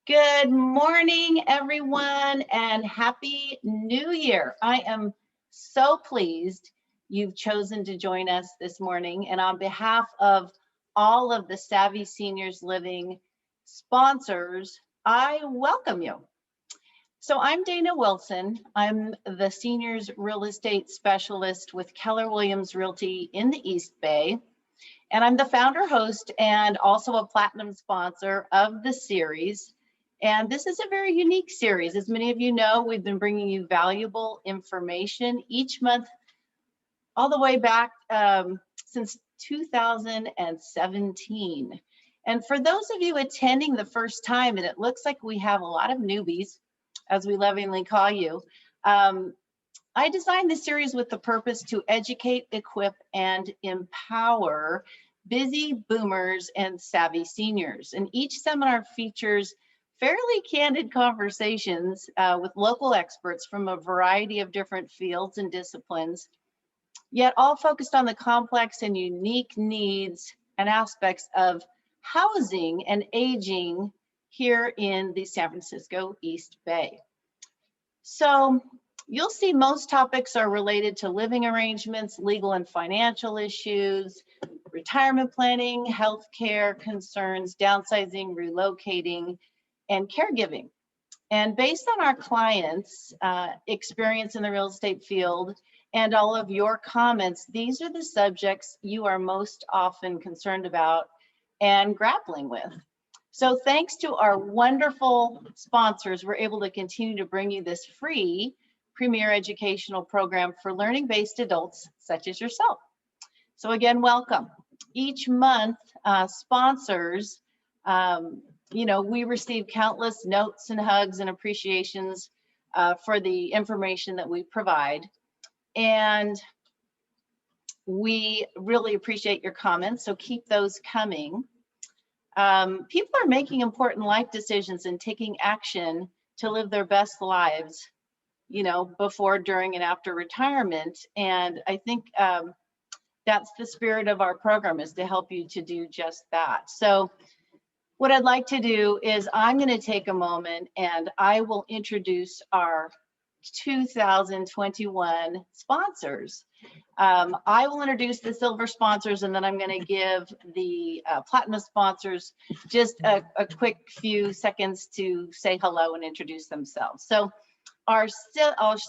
Good morning, everyone, and Happy New Year. I am so pleased you've chosen to join us this morning. And on behalf of all of the Savvy Seniors Living sponsors, I welcome you. So I'm Dana Wilson. I'm the Seniors Real Estate Specialist with Keller Williams Realty in the East Bay. And I'm the founder, host, and also a platinum sponsor of the series. And this is a very unique series. As many of you know, we've been bringing you valuable information each month, all the way back since 2017. And for those of you attending the first time, and it looks like we have a lot of newbies, as we lovingly call you, I designed this series with the purpose to educate, equip, and empower busy boomers and savvy seniors. And each seminar features fairly candid conversations with local experts from a variety of different fields and disciplines, yet all focused on the complex and unique needs and aspects of housing and aging here in the San Francisco East Bay. So you'll see most topics are related to living arrangements, legal and financial issues, retirement planning, healthcare concerns, downsizing, relocating, and caregiving. And based on our clients' experience in the real estate field and all of your comments, these are the subjects you are most often concerned about and grappling with. So thanks to our wonderful sponsors, we're able to continue to bring you this free premier educational program for learning-based adults such as yourself. So again, welcome. Each month, sponsors, we receive countless notes and hugs and appreciations for the information that we provide. And we really appreciate your comments, so keep those coming. People are making important life decisions and taking action to live their best lives, before, during, and after retirement. And I think that's the spirit of our program, is to help you to do just that. So what I'd like to do is I'm going to take a moment and I will introduce our 2021 sponsors. I will introduce the silver sponsors, and then I'm going to give the platinum sponsors just a quick few seconds to say hello and introduce themselves. So our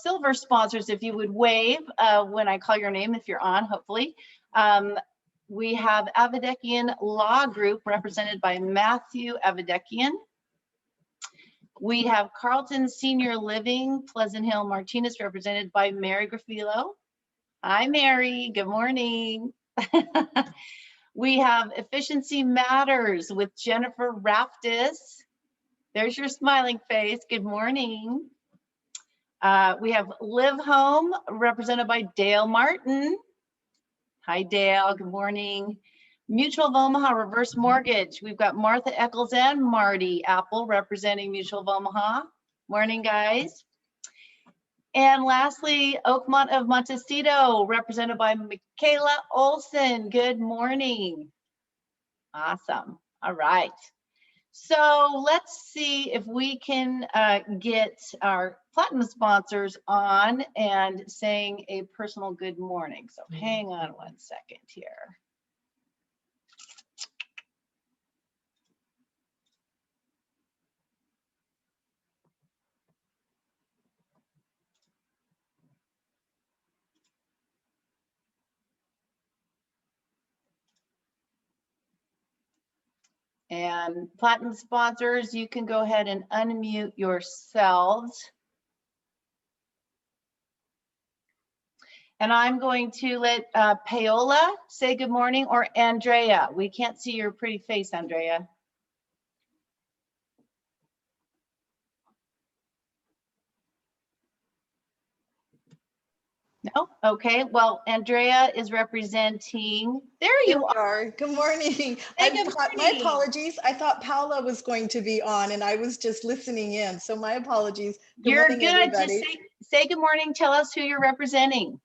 silver sponsors, if you would wave when I call your name, if you're on, hopefully. We have Avadekian Law Group, represented by Matthew Avadekian. We have Carlton Senior Living, Pleasant Hill Martinez, represented by Mary Graffilo. Hi, Mary. Good morning. We have Efficiency Matters with Jennifer Raftis. There's your smiling face. Good morning. We have Live Home, represented by Dale Martin. Hi, Dale. Good morning. Mutual of Omaha Reverse Mortgage. We've got Martha Eccles and Marty Apple representing Mutual of Omaha. Morning, guys. And lastly, Oakmont of Montecito, represented by Michaela Olson. Good morning. Awesome. All right. So let's see if we can get our platinum sponsors on and saying a personal good morning. So hang on one second here. And platinum sponsors, you can go ahead and unmute yourselves. And I'm going to let Paola say good morning, or Andrea. We can't see your pretty face, Andrea. No? Okay. Well, Andrea is representing. There you are. Good morning. My apologies. I thought Paola was going to be on, and I was just listening in. So my apologies. You're good. Everybody. Just say good morning. Tell us who you're representing.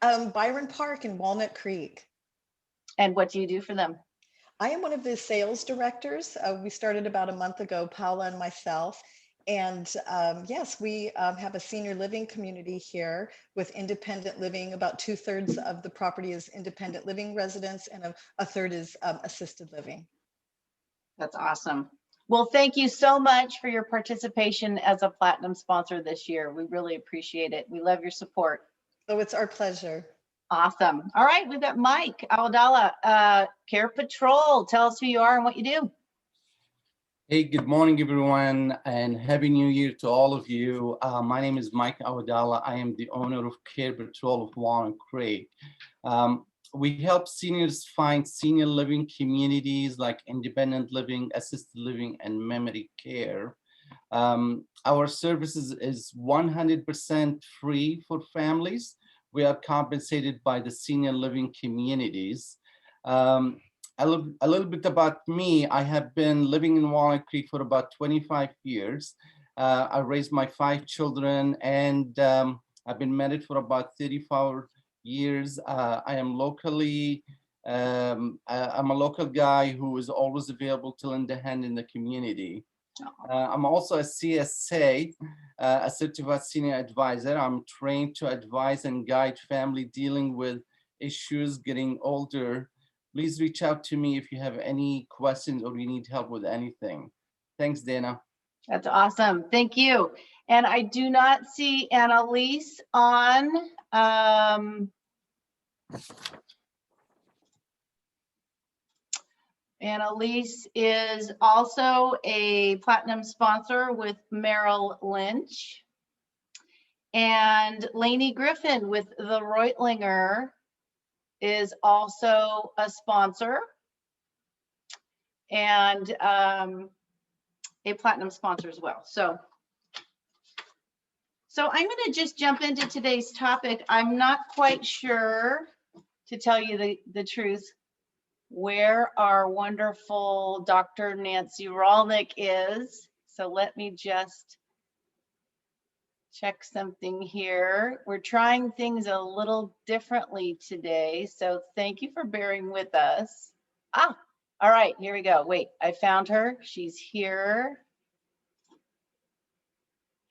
Byron Park in Walnut Creek. And what do you do for them? I am one of the sales directors. We started about a month ago, Paula and myself. And yes, we have a senior living community here with independent living. About 2/3 of the property is independent living residents, and a third is assisted living. That's awesome. Well, thank you so much for your participation as a platinum sponsor this year. We really appreciate it. We love your support. So it's our pleasure. Awesome. All right, we've got Mike Awadala, Care Patrol. Tell us who you are and what you do. Hey, good morning, everyone, and Happy New Year to all of you. My name is Mike Awadala. I am the owner of Care Patrol of Walnut Creek. We help seniors find senior living communities like independent living, assisted living, and memory care. Our services is 100% free for families. We are compensated by the senior living communities. A little bit about me. I have been living in Walnut Creek for about 25 years. I raised my 5 children, and I've been married for about 34 years. I am locally, I'm a local guy who is always available to lend a hand in the community. I'm also a CSA, a Certified Senior Advisor. I'm trained to advise and guide family dealing with issues getting older. Please reach out to me if you have any questions or you need help with anything. Thanks, Dana. That's awesome. Thank you. And I do not see Annalise on. Annalise is also a platinum sponsor with Merrill Lynch. And Lainey Griffin with the Reutlinger is also a sponsor and a platinum sponsor as well. So I'm going to just jump into today's topic. I'm not quite sure, to tell you the truth, where our wonderful Dr. Nancy Rolnick is. So let me just check something here. We're trying things a little differently today, so thank you for bearing with us. Ah, all right, here we go. Wait, I found her. She's here.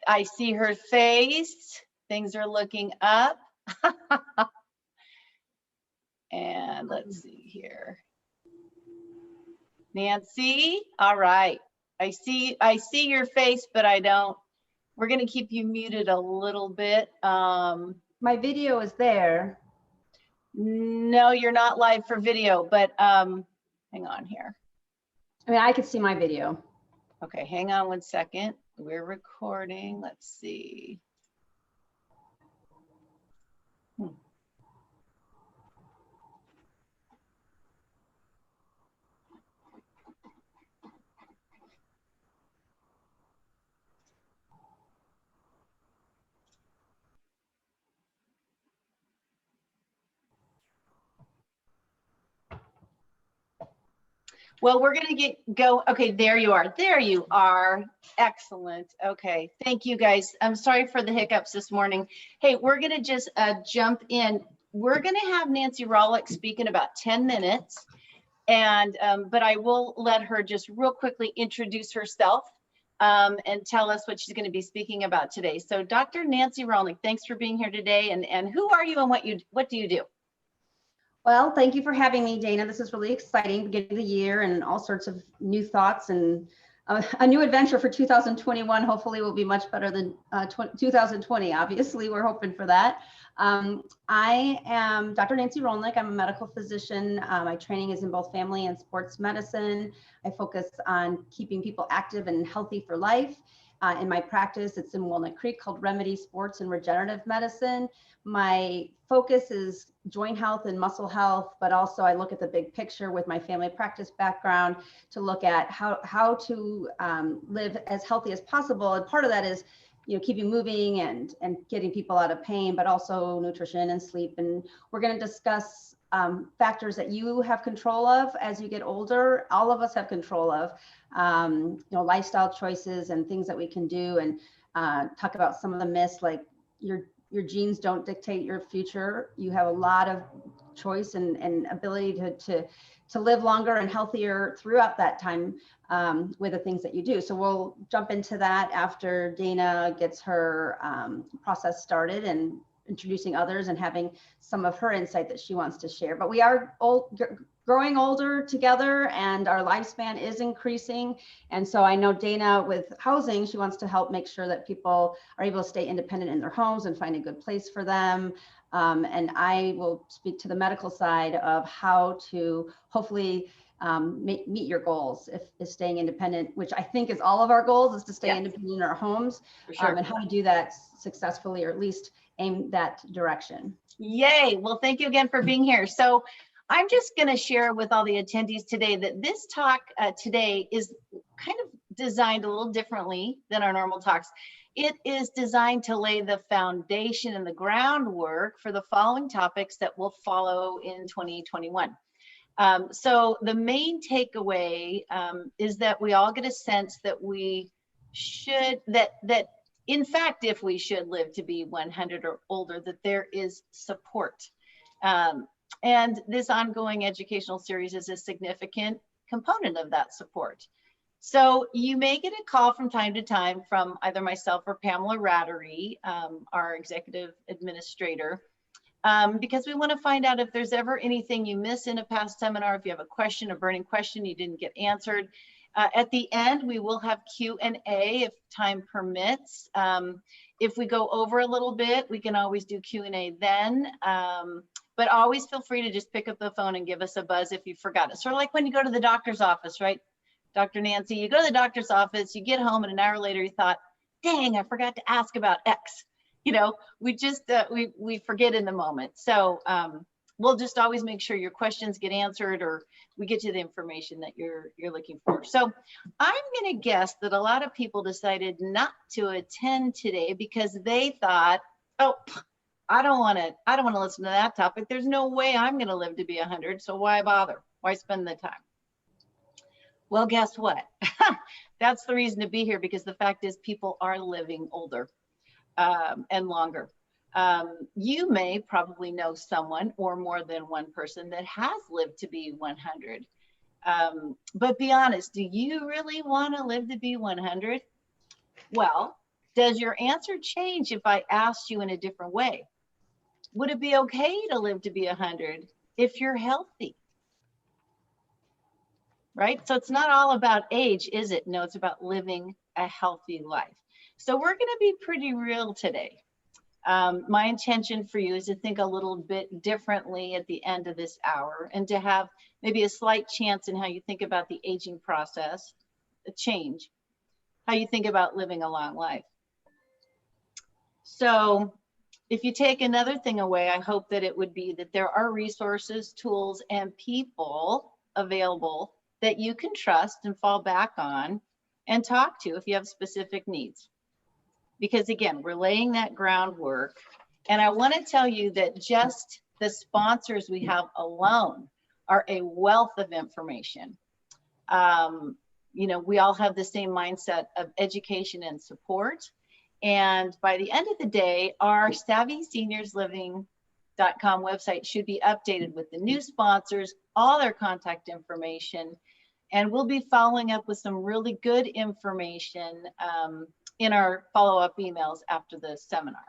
I see her face. Things are looking up. And let's see here. Nancy, all right. I see your face, but I don't. We're going to keep you muted a little bit. My video is there. No, you're not live for video, but hang on here. I mean, I could see my video. Okay, hang on 1 second. We're recording. Let's see. Well, we're going to go. Okay, there you are. There you are. Excellent. Okay, thank you guys. I'm sorry for the hiccups this morning. Hey, we're going to just jump in. We're going to have Nancy Rolnick speak in about 10 minutes. And but I will let her just real quickly introduce herself and tell us what she's going to be speaking about today. So Dr. Nancy Rolnick, thanks for being here today. And who are you and what do you do? Well, thank you for having me, Dana. This is really exciting, beginning of the year and all sorts of new thoughts and a new adventure for 2021. Hopefully will be much better than 2020. Obviously, we're hoping for that. I am Dr. Nancy Rolnick. I'm a medical physician. My training is in both family and sports medicine. I focus on keeping people active and healthy for life. In my practice, it's in Walnut Creek, called Remedy Sports and Regenerative Medicine. My focus is joint health and muscle health, but also I look at the big picture with my family practice background to look at how to live as healthy as possible. And part of that is, you know, keeping moving and getting people out of pain, but also nutrition and sleep. And we're going to discuss factors that you have control of as you get older. All of us have control of, you know, lifestyle choices and things that we can do, and talk about some of the myths, like your genes don't dictate your future. You have a lot of choice and ability to live longer and healthier throughout that time with the things that you do. So we'll jump into that after Dana gets her process started and introducing others and having some of her insight that she wants to share. But we are growing older together, and our lifespan is increasing. And so I know Dana, with housing, she wants to help make sure that people are able to stay independent in their homes and find a good place for them. And I will speak to the medical side of how to hopefully meet your goals if staying independent, which I think is all of our goals, is to stay independent in our homes, and how to do that successfully, or at least aim that direction. Yay. Well, thank you again for being here. So I'm just going to share with all the attendees today that this talk today is kind of designed a little differently than our normal talks. It is designed to lay the foundation and the groundwork for the following topics that will follow in 2021. So the main takeaway is that we all get a sense that we should, that in fact, if we should live to be 100 or older, that there is support. And this ongoing educational series is a significant component of that support. So you may get a call from time to time from either myself or Pamela Rattery, our executive administrator, because we want to find out if there's ever anything you miss in a past seminar, if you have a question, a burning question you didn't get answered. At the end, we will have Q&A if time permits. If we go over a little bit, we can always do Q&A then. But always feel free to just pick up the phone and give us a buzz if you forgot it. Sort of like when you go to the doctor's office, right? Dr. Nancy, you go to the doctor's office, you get home, and an hour later you thought, dang, I forgot to ask about X. You know, we just, we forget in the moment. So we'll just always make sure your questions get answered, or we get you the information that you're looking for. So I'm going to guess that a lot of people decided not to attend today because they thought, oh, I don't want to listen to that topic. There's no way I'm going to live to be 100. So why bother? Why spend the time? Well, guess what? That's the reason to be here, because the fact is people are living older and longer. You may probably know someone or more than one person that has lived to be 100. But be honest, do you really want to live to be 100? Well, does your answer change if I asked you in a different way? Would it be okay to live to be 100 if you're healthy? Right? So it's not all about age, is it? No, it's about living a healthy life. So we're going to be pretty real today. My intention for you is to think a little bit differently at the end of this hour, and to have maybe a slight chance in how you think about the aging process, a change, how you think about living a long life. So if you take another thing away, I hope that it would be that there are resources, tools, and people available that you can trust and fall back on and talk to if you have specific needs. Because again, we're laying that groundwork. And I want to tell you that just the sponsors we have alone are a wealth of information. You know, we all have the same mindset of education and support. And by the end of the day, our SavvySeniorsLiving.com website should be updated with the new sponsors, all their contact information, and we'll be following up with some really good information in our follow-up emails after the seminar.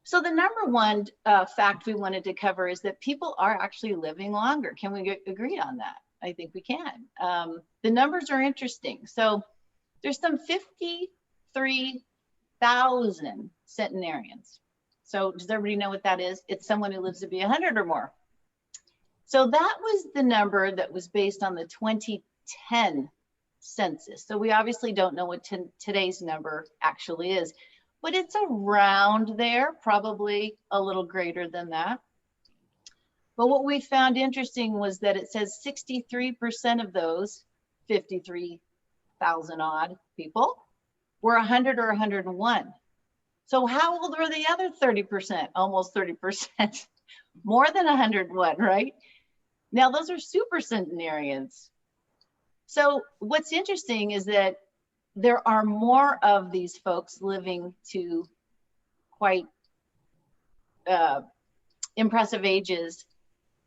So the number one fact we wanted to cover is that people are actually living longer. Can we agree on that? I think we can. The numbers are interesting. So there's some 53,000 centenarians. So does everybody know what that is? It's someone who lives to be 100 or more. So that was the number that was based on the 2010 census. So we obviously don't know what today's number actually is, but it's around there, probably a little greater than that. But what we found interesting was that it says 63% of those 53,000 odd people were 100 or 101. So how old were the other 30%? Almost 30%, more than 101, right? Now those are super centenarians. So what's interesting is that there are more of these folks living to quite impressive ages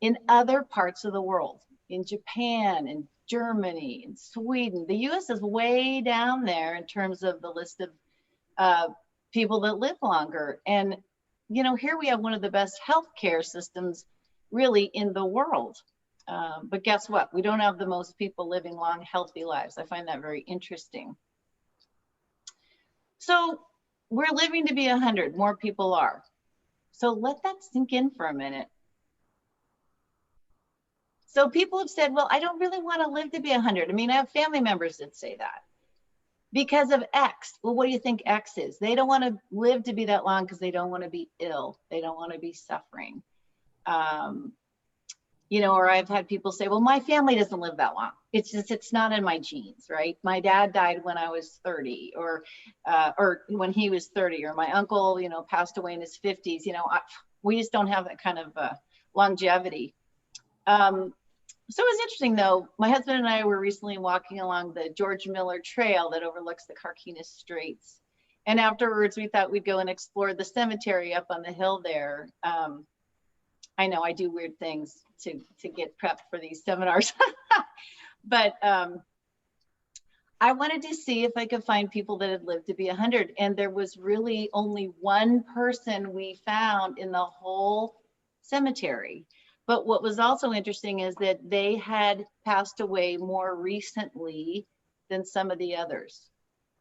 in other parts of the world, in Japan and Germany and Sweden. The US is way down there in terms of the list of people that live longer. And, you know, here we have one of the best healthcare systems really in the world. But guess what? We don't have the most people living long, healthy lives. I find that very interesting. So we're living to be 100, more people are. So let that sink in for a minute. So people have said, well, I don't really want to live to be 100. I mean, I have family members that say that because of X. Well, what do you think X is? They don't want to live to be that long because they don't want to be ill. They don't want to be suffering. You know, or I've had people say, well, my family doesn't live that long. It's just, it's not in my genes, right? My dad died when I was 30 or when he was 30, or my uncle, you know, passed away in his 50s. You know, we just don't have that kind of longevity. So it was interesting though. My husband and I were recently walking along the George Miller Trail that overlooks the Carquinez Straits. And afterwards we thought we'd go and explore the cemetery up on the hill there. I know I do weird things to get prepped for these seminars, but I wanted to see if I could find people that had lived to be 100. And there was really only one person we found in the whole cemetery. But what was also interesting is that they had passed away more recently than some of the others.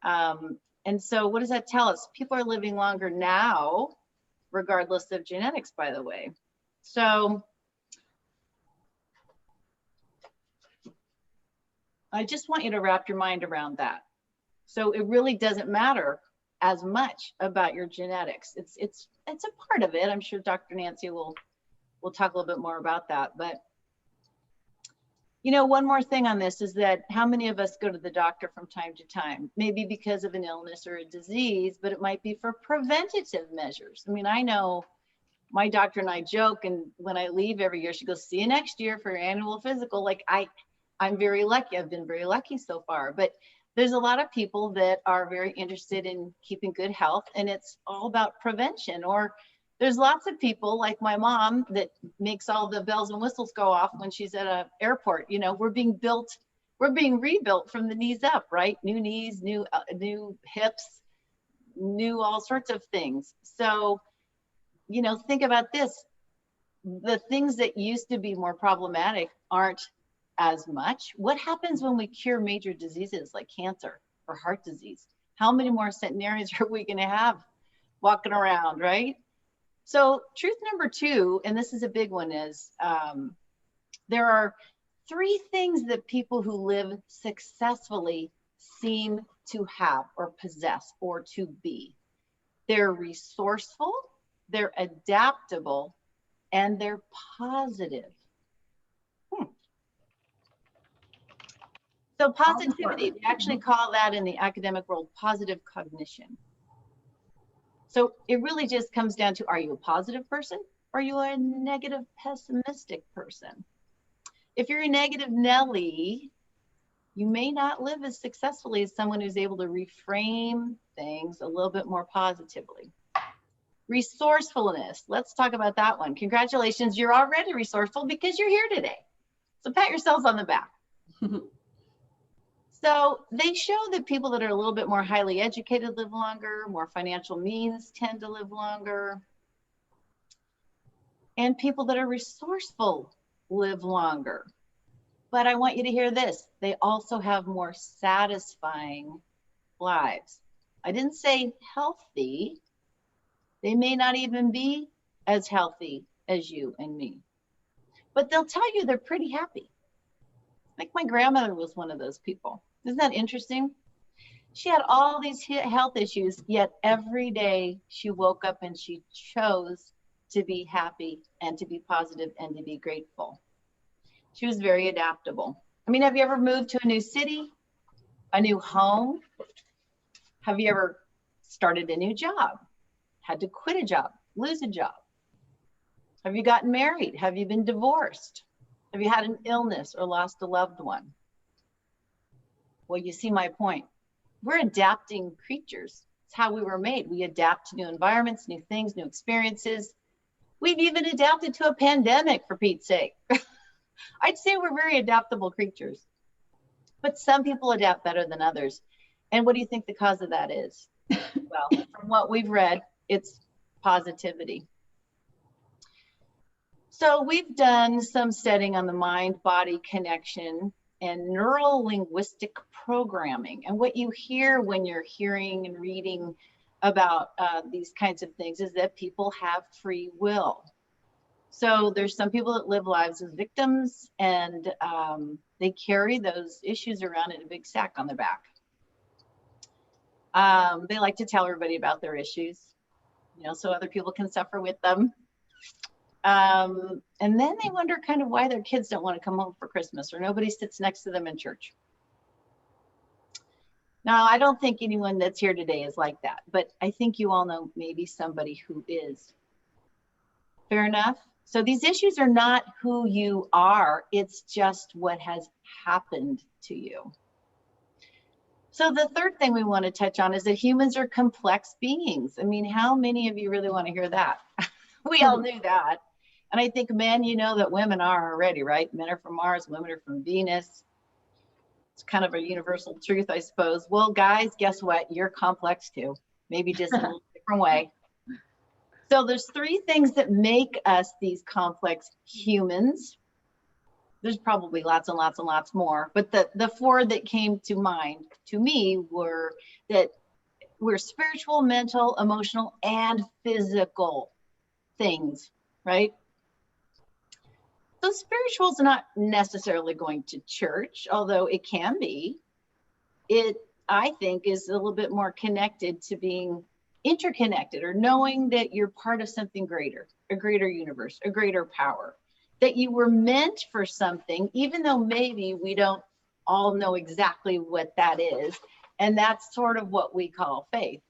And so what does that tell us? People are living longer now, regardless of genetics, by the way. So I just want you to wrap your mind around that. So it really doesn't matter as much about your genetics. It's a part of it. I'm sure Dr. Nancy will talk a little bit more about that. But, you know, one more thing on this is that how many of us go to the doctor from time to time? Maybe because of an illness or a disease, but it might be for preventative measures. I mean, I know my doctor and I joke, and when I leave every year, she goes, see you next year for your annual physical. Like I'm very lucky. I've been very lucky so far, but there's a lot of people that are very interested in keeping good health, and it's all about prevention. Or there's lots of people like my mom that makes all the bells and whistles go off when she's at an airport. You know, we're being rebuilt from the knees up, right? New knees, new hips, new all sorts of things. So, you know, think about this. The things that used to be more problematic aren't as much. What happens when we cure major diseases like cancer or heart disease? How many more centenarians are we going to have walking around, right? So truth number 2, and this is a big one, is there are 3 things that people who live successfully seem to have or possess or to be. They're resourceful, they're adaptable, and they're positive. So positivity, we actually call that in the academic world positive cognition. So it really just comes down to, are you a positive person or are you a negative pessimistic person? If you're a negative Nelly, you may not live as successfully as someone who's able to reframe things a little bit more positively. Resourcefulness, let's talk about that one. Congratulations, you're already resourceful because you're here today. So pat yourselves on the back. So they show that people that are a little bit more highly educated live longer, more financial means tend to live longer. And people that are resourceful live longer. But I want you to hear this. They also have more satisfying lives. I didn't say healthy. They may not even be as healthy as you and me. But they'll tell you they're pretty happy. Like my grandmother was one of those people. Isn't that interesting? She had all these health issues, yet every day she woke up and she chose to be happy and to be positive and to be grateful. She was very adaptable. I mean, have you ever moved to a new city, a new home? Have you ever started a new job, had to quit a job, lose a job? Have you gotten married? Have you been divorced? Have you had an illness or lost a loved one? Well, you see my point. We're adapting creatures. It's how we were made. We adapt to new environments, new things, new experiences. We've even adapted to a pandemic, for Pete's sake. I'd say we're very adaptable creatures, but some people adapt better than others. And what do you think the cause of that is? Well, from what we've read, it's positivity. So we've done some studying on the mind-body connection and neuro-linguistic programming. And what you hear when you're hearing and reading about these kinds of things is that people have free will. So there's some people that live lives as victims, and they carry those issues around in a big sack on their back. They like to tell everybody about their issues, you know, so other people can suffer with them. And then they wonder kind of why their kids don't want to come home for Christmas, or nobody sits next to them in church. Now, I don't think anyone that's here today is like that, but I think you all know maybe somebody who is. Fair enough? So these issues are not who you are, it's just what has happened to you. So the third thing we want to touch on is that humans are complex beings. I mean, how many of you really want to hear that? We all knew that. And I think, men, you know that women are already, right? Men are from Mars, women are from Venus. It's kind of a universal truth, I suppose. Well, guys, guess what? You're complex too, maybe just in a little different way. So there's three things that make us these complex humans. There's probably lots and lots and lots more, but the four that came to mind to me were that we're spiritual, mental, emotional, and physical things, right? So spiritual is not necessarily going to church, although it can be. It, I think, is a little bit more connected to being interconnected, or knowing that you're part of something greater, a greater universe, a greater power, that you were meant for something, even though maybe we don't all know exactly what that is. And that's sort of what we call faith.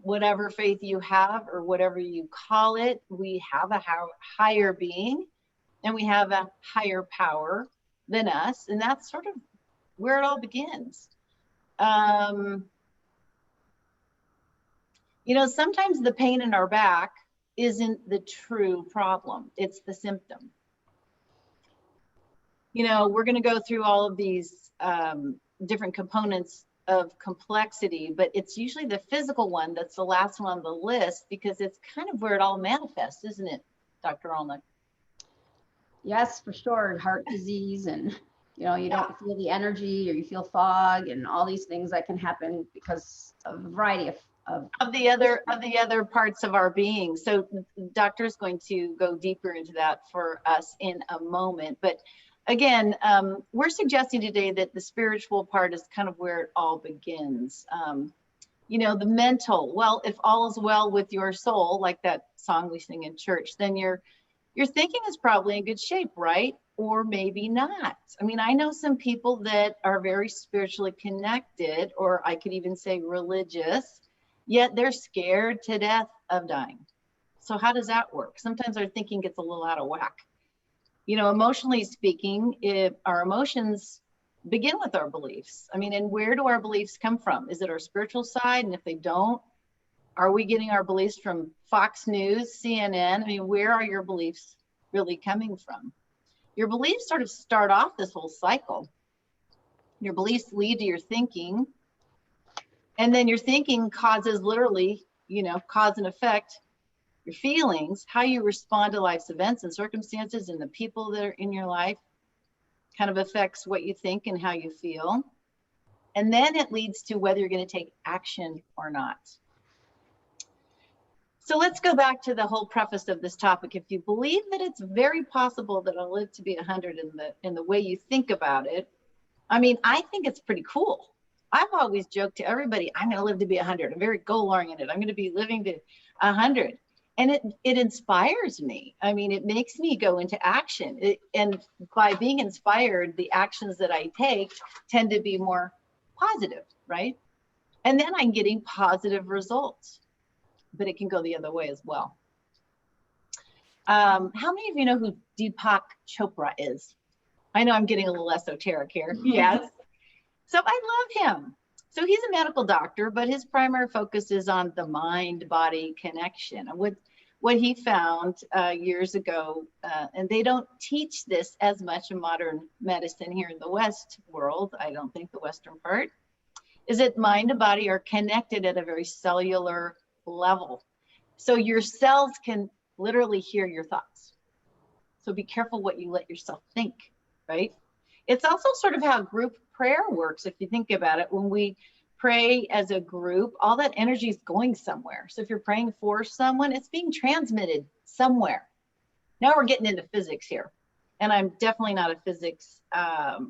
Whatever faith you have, or whatever you call it, we have a higher being, and we have a higher power than us. And that's sort of where it all begins. You know, sometimes the pain in our back isn't the true problem, it's the symptom. You know, we're going to go through all of these different components of complexity, but it's usually the physical one that's the last one on the list, because it's kind of where it all manifests, isn't it, Dr. Alnick? Yes, for sure. Heart disease, and you know, you don't feel the energy, or you feel fog, and all these things that can happen because of a variety of the other parts of our being. So the doctor is going to go deeper into that for us in a moment. But again, we're suggesting today that the spiritual part is kind of where it all begins. You know, the mental, well, if all is well with your soul, like that song we sing in church, then your thinking is probably in good shape, right? Or maybe not. I mean, I know some people that are very spiritually connected, or I could even say religious, yet they're scared to death of dying. So how does that work? Sometimes our thinking gets a little out of whack. You know, emotionally speaking, our emotions begin with our beliefs. I mean, and where do our beliefs come from? Is it our spiritual side? And if they don't, are we getting our beliefs from Fox News, CNN? I mean, where are your beliefs really coming from? Your beliefs sort of start off this whole cycle. Your beliefs lead to your thinking, and then your thinking causes, literally, you know, cause and effect, your feelings, how you respond to life's events and circumstances, and the people that are in your life kind of affects what you think and how you feel. And then it leads to whether you're going to take action or not. So let's go back to the whole preface of this topic. If you believe that it's very possible that I'll live to be 100 in the way you think about it, I mean, I think it's pretty cool. I've always joked to everybody, I'm going to live to be 100. I'm very goal-oriented. I'm going to be living to 100. And it inspires me. I mean, it makes me go into action. And by being inspired, the actions that I take tend to be more positive, right? And then I'm getting positive results. But it can go the other way as well. How many of you know who Deepak Chopra is? I know I'm getting a little esoteric here. Yes. So I love him. So he's a medical doctor, but his primary focus is on the mind-body connection. What what he found years ago, and they don't teach this as much in modern medicine here in the West world, I don't think the Western part, is that mind and body are connected at a very cellular level. So your cells can literally hear your thoughts. So be careful what you let yourself think, right? It's also sort of how group prayer works. If you think about it, when we pray as a group, all that energy is going somewhere. So if you're praying for someone, it's being transmitted somewhere. Now we're getting into physics here. And I'm definitely not a physics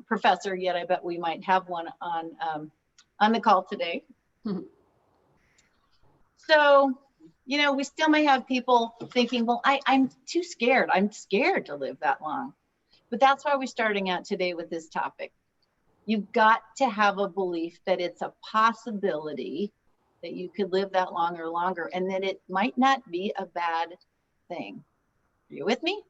professor yet. I bet we might have one on the call today. Mm-hmm. So, you know, we still may have people thinking, well, I'm too scared. I'm scared to live that long. But that's why we're starting out today with this topic. You've got to have a belief that it's a possibility that you could live that long or longer, and that it might not be a bad thing. Are you with me?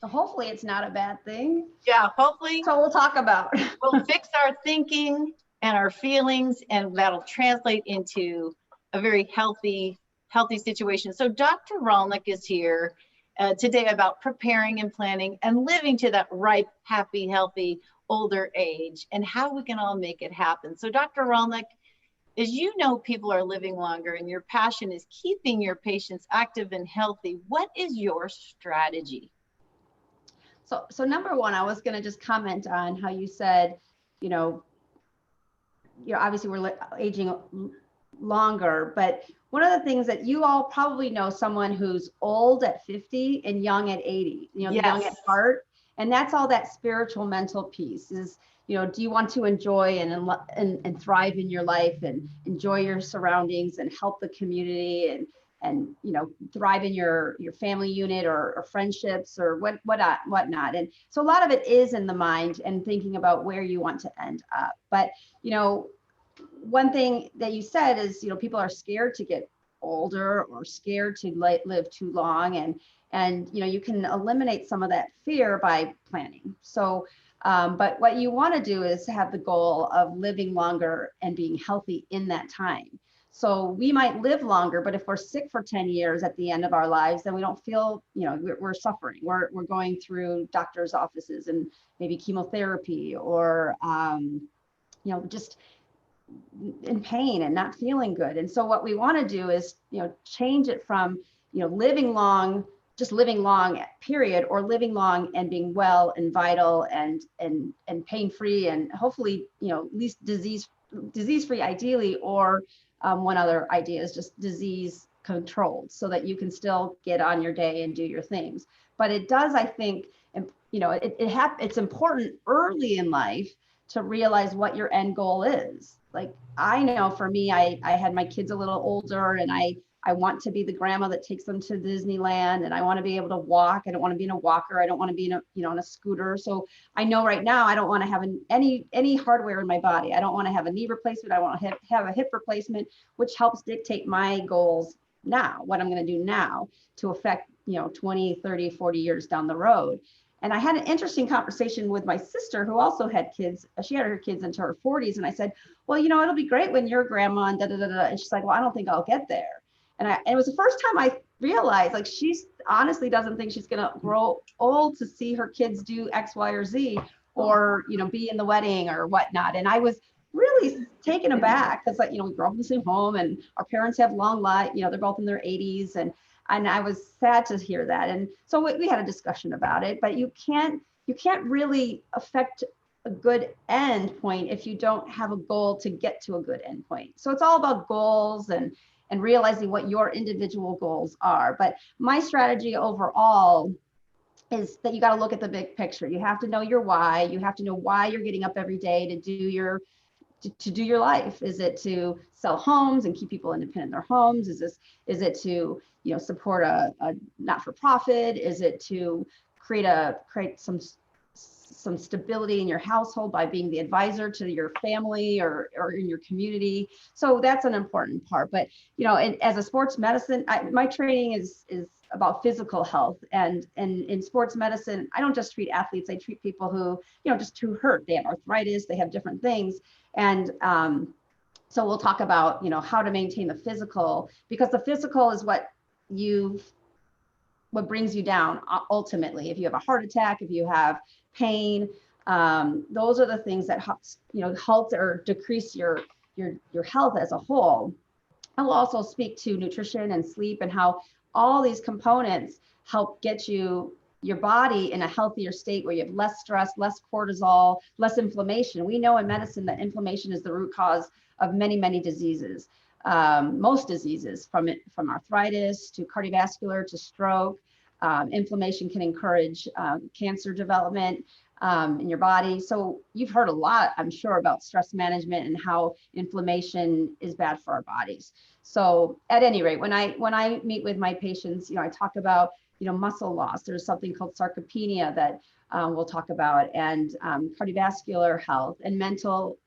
So hopefully it's not a bad thing. Yeah, hopefully. So we'll talk about. We'll fix our thinking and our feelings, and that'll translate into a very healthy situation. So Dr. Rolnick is here today about preparing and planning and living to that ripe, happy, healthy, older age, and how we can all make it happen. So Dr. Rolnick, as you know, people are living longer and your passion is keeping your patients active and healthy. What is your strategy? So number one, I was going to just comment on how you said, obviously we're aging longer, but one of the things that you all probably know, someone who's old at 50 and young at 80, Yes. Young at heart. And that's all that spiritual mental piece is, do you want to enjoy and thrive in your life and enjoy your surroundings and help the community and thrive in your family unit or friendships or whatnot. And so a lot of it is in the mind and thinking about where you want to end up. But, one thing that you said is, people are scared to get older or scared to live too long. And you can eliminate some of that fear by planning. So, but what you want to do is have the goal of living longer and being healthy in that time. So we might live longer, but if we're sick for 10 years at the end of our lives, then we don't feel, we're suffering. We're going through doctor's offices and maybe chemotherapy or, just in pain and not feeling good. And so what we want to do is, change it from, living long, just living long period, or living long and being well and vital and pain-free and hopefully, at least disease-free ideally, or one other idea is just disease controlled so that you can still get on your day and do your things. But it does, I think, it's important early in life to realize what your end goal is. Like, I know for me, I had my kids a little older and I want to be the grandma that takes them to Disneyland, and I want to be able to walk. I don't want to be in a walker. I don't want to be in on a scooter. So I know right now I don't want to have any hardware in my body. I don't want to have a knee replacement. I want to have a hip replacement, which helps dictate my goals now, what I'm going to do now to affect, 20, 30, 40 years down the road. And I had an interesting conversation with my sister who also had kids. She had her kids into her 40s. And I said, well, it'll be great when you're grandma and da, da, da, da. And she's like, well, I don't think I'll get there. And it was the first time I realized, like, she honestly doesn't think she's going to grow old to see her kids do X, Y, or Z, or, be in the wedding or whatnot. And I was really taken aback because, like, we grew up in the same home and our parents have long life, they're both in their 80s. And I was sad to hear that. And so we had a discussion about it, but you can't really affect a good end point if you don't have a goal to get to a good end point. So it's all about goals and realizing what your individual goals are. But my strategy overall is that you got to look at the big picture. You have to know your why. You have to know why you're getting up every day to do your life. Is it to sell homes and keep people independent in their homes? Is it to support a not-for-profit? Is it to create some stability in your household by being the advisor to your family or in your community? So that's an important part. But as a sports medicine, my training is about physical health, and in sports medicine, I don't just treat athletes. I treat people who just too hurt. They have arthritis. They have different things, and so we'll talk about how to maintain the physical, because the physical is what you've what brings you down ultimately. If you have a heart attack, if you have pain, those are the things that halt or decrease your health as a whole. I will also speak to nutrition and sleep and how all these components help get your body in a healthier state where you have less stress, less cortisol, less inflammation. We know in medicine that inflammation is the root cause of many, many diseases. Most diseases, from arthritis to cardiovascular to stroke. Inflammation can encourage cancer development in your body. So you've heard a lot, I'm sure, about stress management and how inflammation is bad for our bodies. So at any rate, when I meet with my patients, I talk about, muscle loss. There's something called sarcopenia that we'll talk about, and cardiovascular health and mental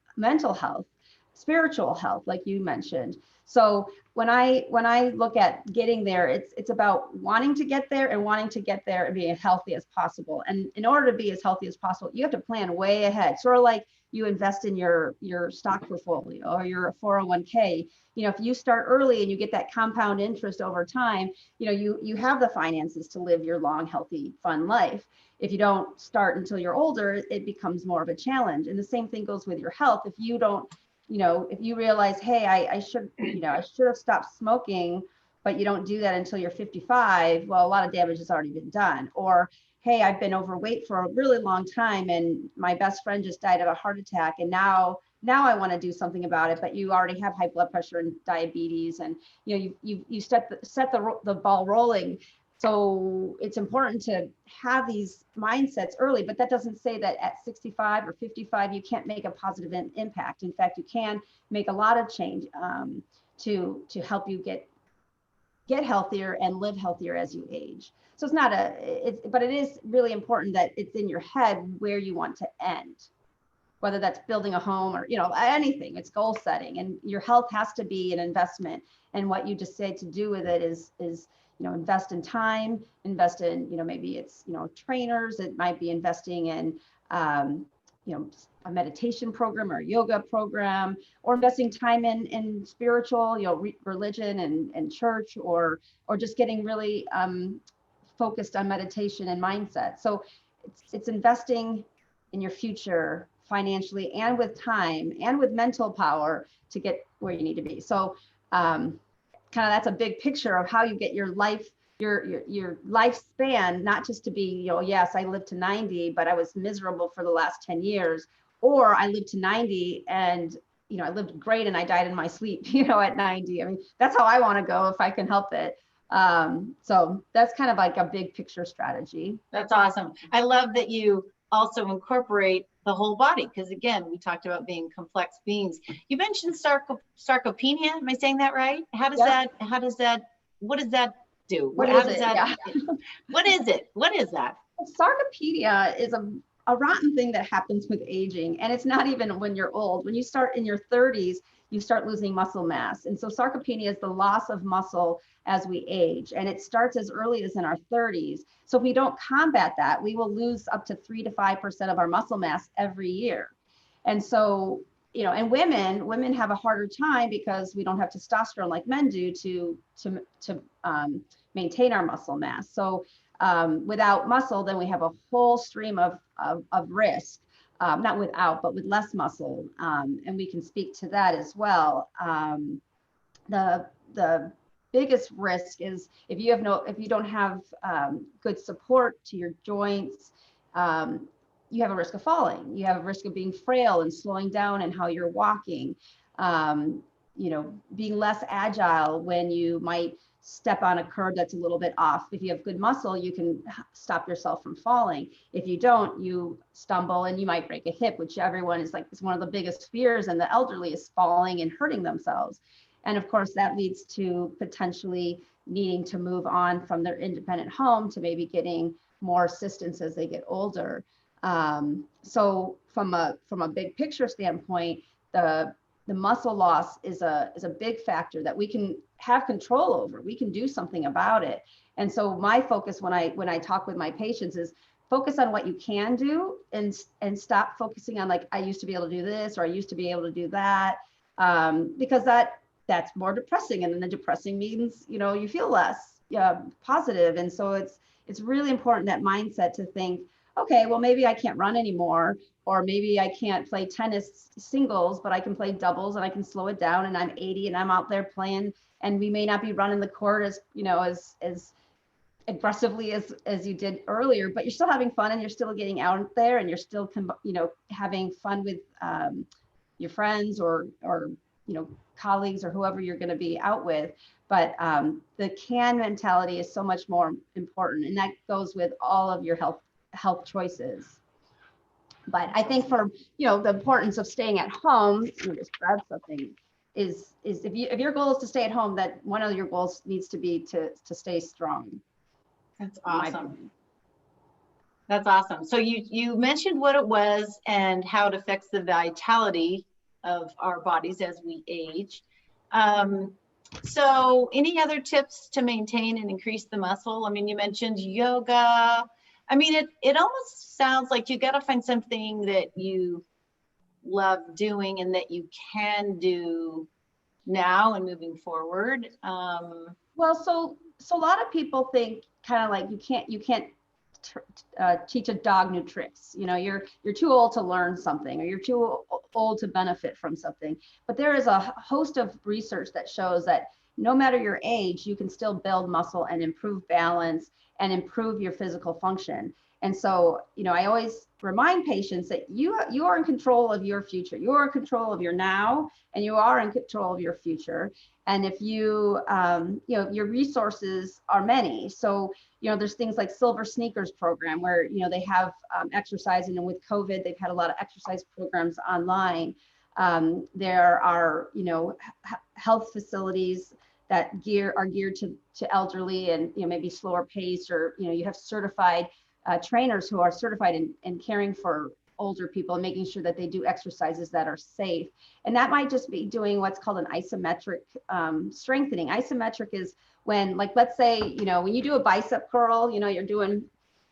health, spiritual health, like you mentioned. So when I look at getting there, it's about wanting to get there and being as healthy as possible. And in order to be as healthy as possible, you have to plan way ahead. Sort of like you invest in your stock portfolio or your 401k. If you start early and you get that compound interest over time, you have the finances to live your long, healthy, fun life. If you don't start until you're older, it becomes more of a challenge. And the same thing goes with your health. If you don't, if you realize, hey, I should have stopped smoking, but you don't do that until you're 55, well, a lot of damage has already been done. Or, hey, I've been overweight for a really long time and my best friend just died of a heart attack, and now I want to do something about it, but you already have high blood pressure and diabetes, and you set the ball rolling. So it's important to have these mindsets early, but that doesn't say that at 65 or 55 you can't make a positive impact. In fact, you can make a lot of change to help you get healthier and live healthier as you age. So it's not but it is really important that it's in your head where you want to end, whether that's building a home or anything. It's goal setting, and your health has to be an investment. And what you decide to do with it is invest in time, invest in maybe it's trainers. It might be investing in a meditation program or a yoga program, or investing time in spiritual religion and church, or just getting really focused on meditation and mindset. So it's investing in your future financially and with time and with mental power to get where you need to be. So kind of that's a big picture of how you get your life, your lifespan, not just to be, yes, I lived to 90, but I was miserable for the last 10 years, or I lived to 90 and I lived great and I died in my sleep, at 90. I mean, that's how I want to go if I can help it. So that's kind of like a big picture strategy. That's awesome. I love that you also incorporate the whole body, because again, we talked about being complex beings. You mentioned sarcopenia. Am I saying that right? What does that do? What is it? What is that? Sarcopenia is a rotten thing that happens with aging. And it's not even when you're old. When you start in your 30s, you start losing muscle mass. And so sarcopenia is the loss of muscle as we age. And it starts as early as in our 30s. So if we don't combat that, we will lose up to 3 to 5% of our muscle mass every year. And so, and women have a harder time because we don't have testosterone like men do to maintain our muscle mass. So without muscle, then we have a whole stream of risk. Not without, but with less muscle. And we can speak to that as well. The biggest risk is if you don't have good support to your joints, you have a risk of falling. You have a risk of being frail and slowing down in how you're walking. Being less agile when you might step on a curb that's a little bit off. If you have good muscle, you can stop yourself from falling. If you don't, you stumble and you might break a hip, which everyone is one of the biggest fears, and the elderly is falling and hurting themselves. And of course, that leads to potentially needing to move on from their independent home to maybe getting more assistance as they get older. So from a big picture standpoint, the muscle loss is a big factor that we can have control over. We can do something about it. And so my focus when I talk with my patients is focus on what you can do and stop focusing on I used to be able to do this or I used to be able to do that, because that's more depressing. And then the depressing means, you feel less positive. And so it's really important, that mindset, to think, okay, well, maybe I can't run anymore, or maybe I can't play tennis singles, but I can play doubles and I can slow it down, and I'm 80 and I'm out there playing, and we may not be running the court as, as aggressively as you did earlier, but you're still having fun and you're still getting out there and you're still, having fun with your friends or, colleagues or whoever you're going to be out with. But the can mentality is so much more important. And that goes with all of your health choices. But I think for, the importance of staying at home, just grab something, is if your goal is to stay at home, that one of your goals needs to be to stay strong. That's awesome. That's awesome. So you mentioned what it was and how it affects the vitality of our bodies as we age. So any other tips to maintain and increase the muscle? I mean, you mentioned yoga. I mean, it almost sounds like you got to find something that you love doing and that you can do now and moving forward. Well, so a lot of people think kind of like you can't teach a dog new tricks. You're too old to learn something, or you're too old to benefit from something. But there is a host of research that shows that no matter your age, you can still build muscle and improve balance and improve your physical function. And so, I always remind patients that you are in control of your future. You are in control of your now, and you are in control of your future. And if you, your resources are many. So, there's things like Silver Sneakers program where, they have exercising, and with COVID, they've had a lot of exercise programs online. There are, health facilities that are geared to elderly and, maybe slower pace, or, you have certified trainers who are certified in caring for older people and making sure that they do exercises that are safe. And that might just be doing what's called an isometric strengthening. Isometric is when, like, let's say, when you do a bicep curl, you're doing,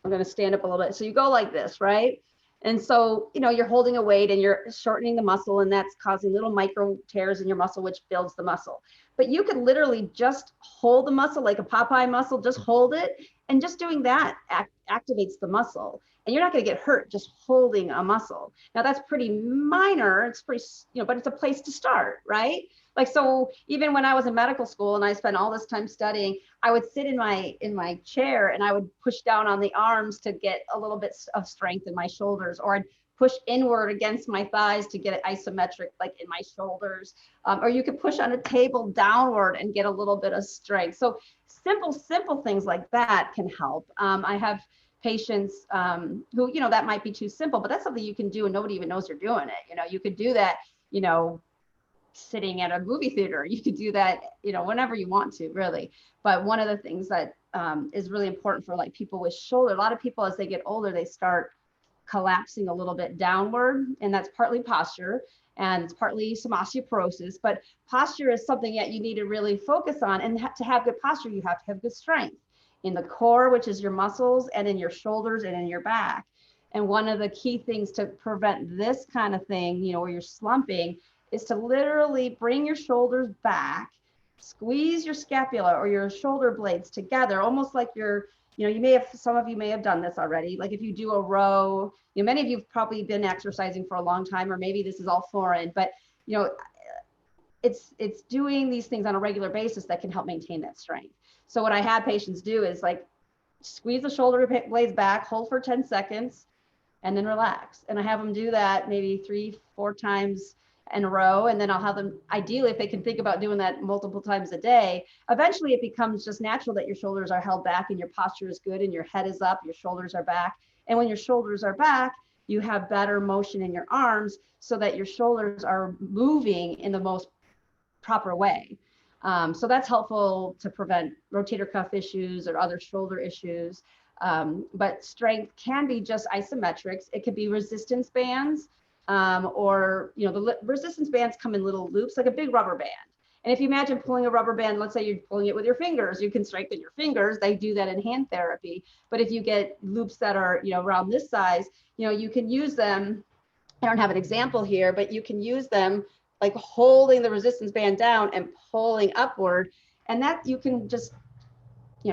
I'm going to stand up a little bit. So you go like this, right? And so, you're holding a weight and you're shortening the muscle, and that's causing little micro tears in your muscle, which builds the muscle. But you could literally just hold the muscle like a Popeye muscle, just hold it. And just doing that activates the muscle. And you're not going to get hurt just holding a muscle. Now that's pretty minor. It's pretty, but it's a place to start, right? Like, so even when I was in medical school and I spent all this time studying, I would sit in my chair and I would push down on the arms to get a little bit of strength in my shoulders, or I'd push inward against my thighs to get it isometric, like in my shoulders. Or you could push on a table downward and get a little bit of strength. So simple things like that can help. I have patients who, that might be too simple, but that's something you can do and nobody even knows you're doing it. You could do that, sitting at a movie theater. You could do that, whenever you want to, really. But one of the things that is really important for like people with shoulder, a lot of people as they get older, they start collapsing a little bit downward, and that's partly posture and it's partly some osteoporosis. But posture is something that you need to really focus on, and to have good posture, you have to have good strength in the core, which is your muscles, and in your shoulders and in your back. And one of the key things to prevent this kind of thing, where you're slumping, is to literally bring your shoulders back, squeeze your scapula or your shoulder blades together, almost like you're, some of you may have done this already. Like if you do a row, many of you have probably been exercising for a long time, or maybe this is all foreign, but it's doing these things on a regular basis that can help maintain that strength. So what I have patients do is like squeeze the shoulder blades back, hold for 10 seconds, and then relax. And I have them do that maybe 3-4 times in a row. And then I'll have them, ideally, if they can think about doing that multiple times a day, eventually it becomes just natural that your shoulders are held back and your posture is good and your head is up, your shoulders are back. And when your shoulders are back, you have better motion in your arms so that your shoulders are moving in the most proper way. So that's helpful to prevent rotator cuff issues or other shoulder issues. But strength can be just isometrics. It could be resistance bands, or the resistance bands come in little loops, like a big rubber band. And if you imagine pulling a rubber band, let's say you're pulling it with your fingers, you can strengthen your fingers. They do that in hand therapy. But if you get loops that are around this size, you can use them. I don't have an example here, but you can use them like holding the resistance band down and pulling upward, and that you can just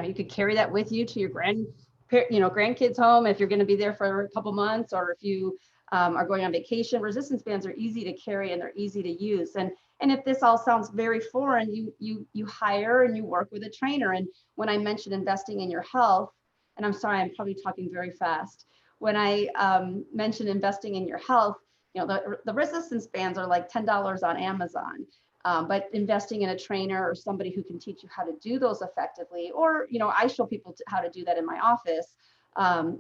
you could carry that with you to your grandkids home if you're going to be there for a couple months, or if you are going on vacation. Resistance bands are easy to carry and they're easy to use. And if this all sounds very foreign, you hire and you work with a trainer. And when I mentioned investing in your health, and I'm sorry, I'm probably talking very fast. When I mentioned investing in your health, the resistance bands are like $10 on Amazon. But investing in a trainer or somebody who can teach you how to do those effectively, or, I show people how to do that in my office.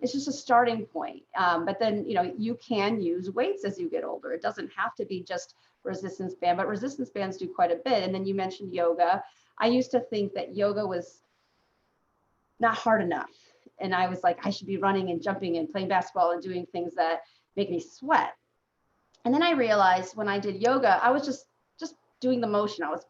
It's just a starting point. But then, you can use weights as you get older. It doesn't have to be just resistance band, but resistance bands do quite a bit. And then you mentioned yoga. I used to think that yoga was not hard enough. And I was like, I should be running and jumping and playing basketball and doing things that make me sweat. And then I realized when I did yoga, I was just doing the motion. I was,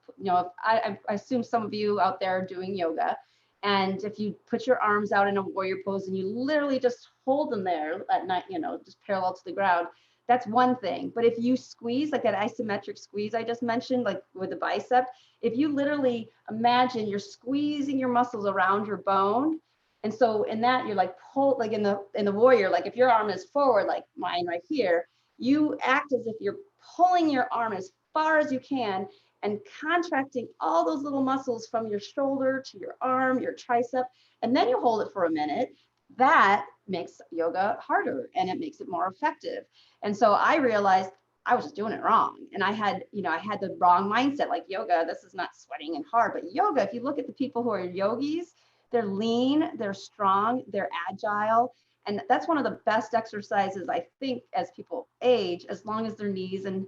I assume some of you out there are doing yoga. And if you put your arms out in a warrior pose and you literally just hold them there at night, just parallel to the ground, that's one thing. But if you squeeze, like that isometric squeeze I just mentioned, like with the bicep, if you literally imagine you're squeezing your muscles around your bone. And so in that, you're like pull, like in the warrior, like if your arm is forward, like mine right here, you act as if you're pulling your arm as far as you can and contracting all those little muscles from your shoulder to your arm, your tricep, and then you hold it for a minute. That makes yoga harder and it makes it more effective. And so I realized I was just doing it wrong. And I had the wrong mindset, like yoga, this is not sweating and hard, but yoga, if you look at the people who are yogis, they're lean, they're strong, they're agile. And that's one of the best exercises, I think, as people age, as long as their knees and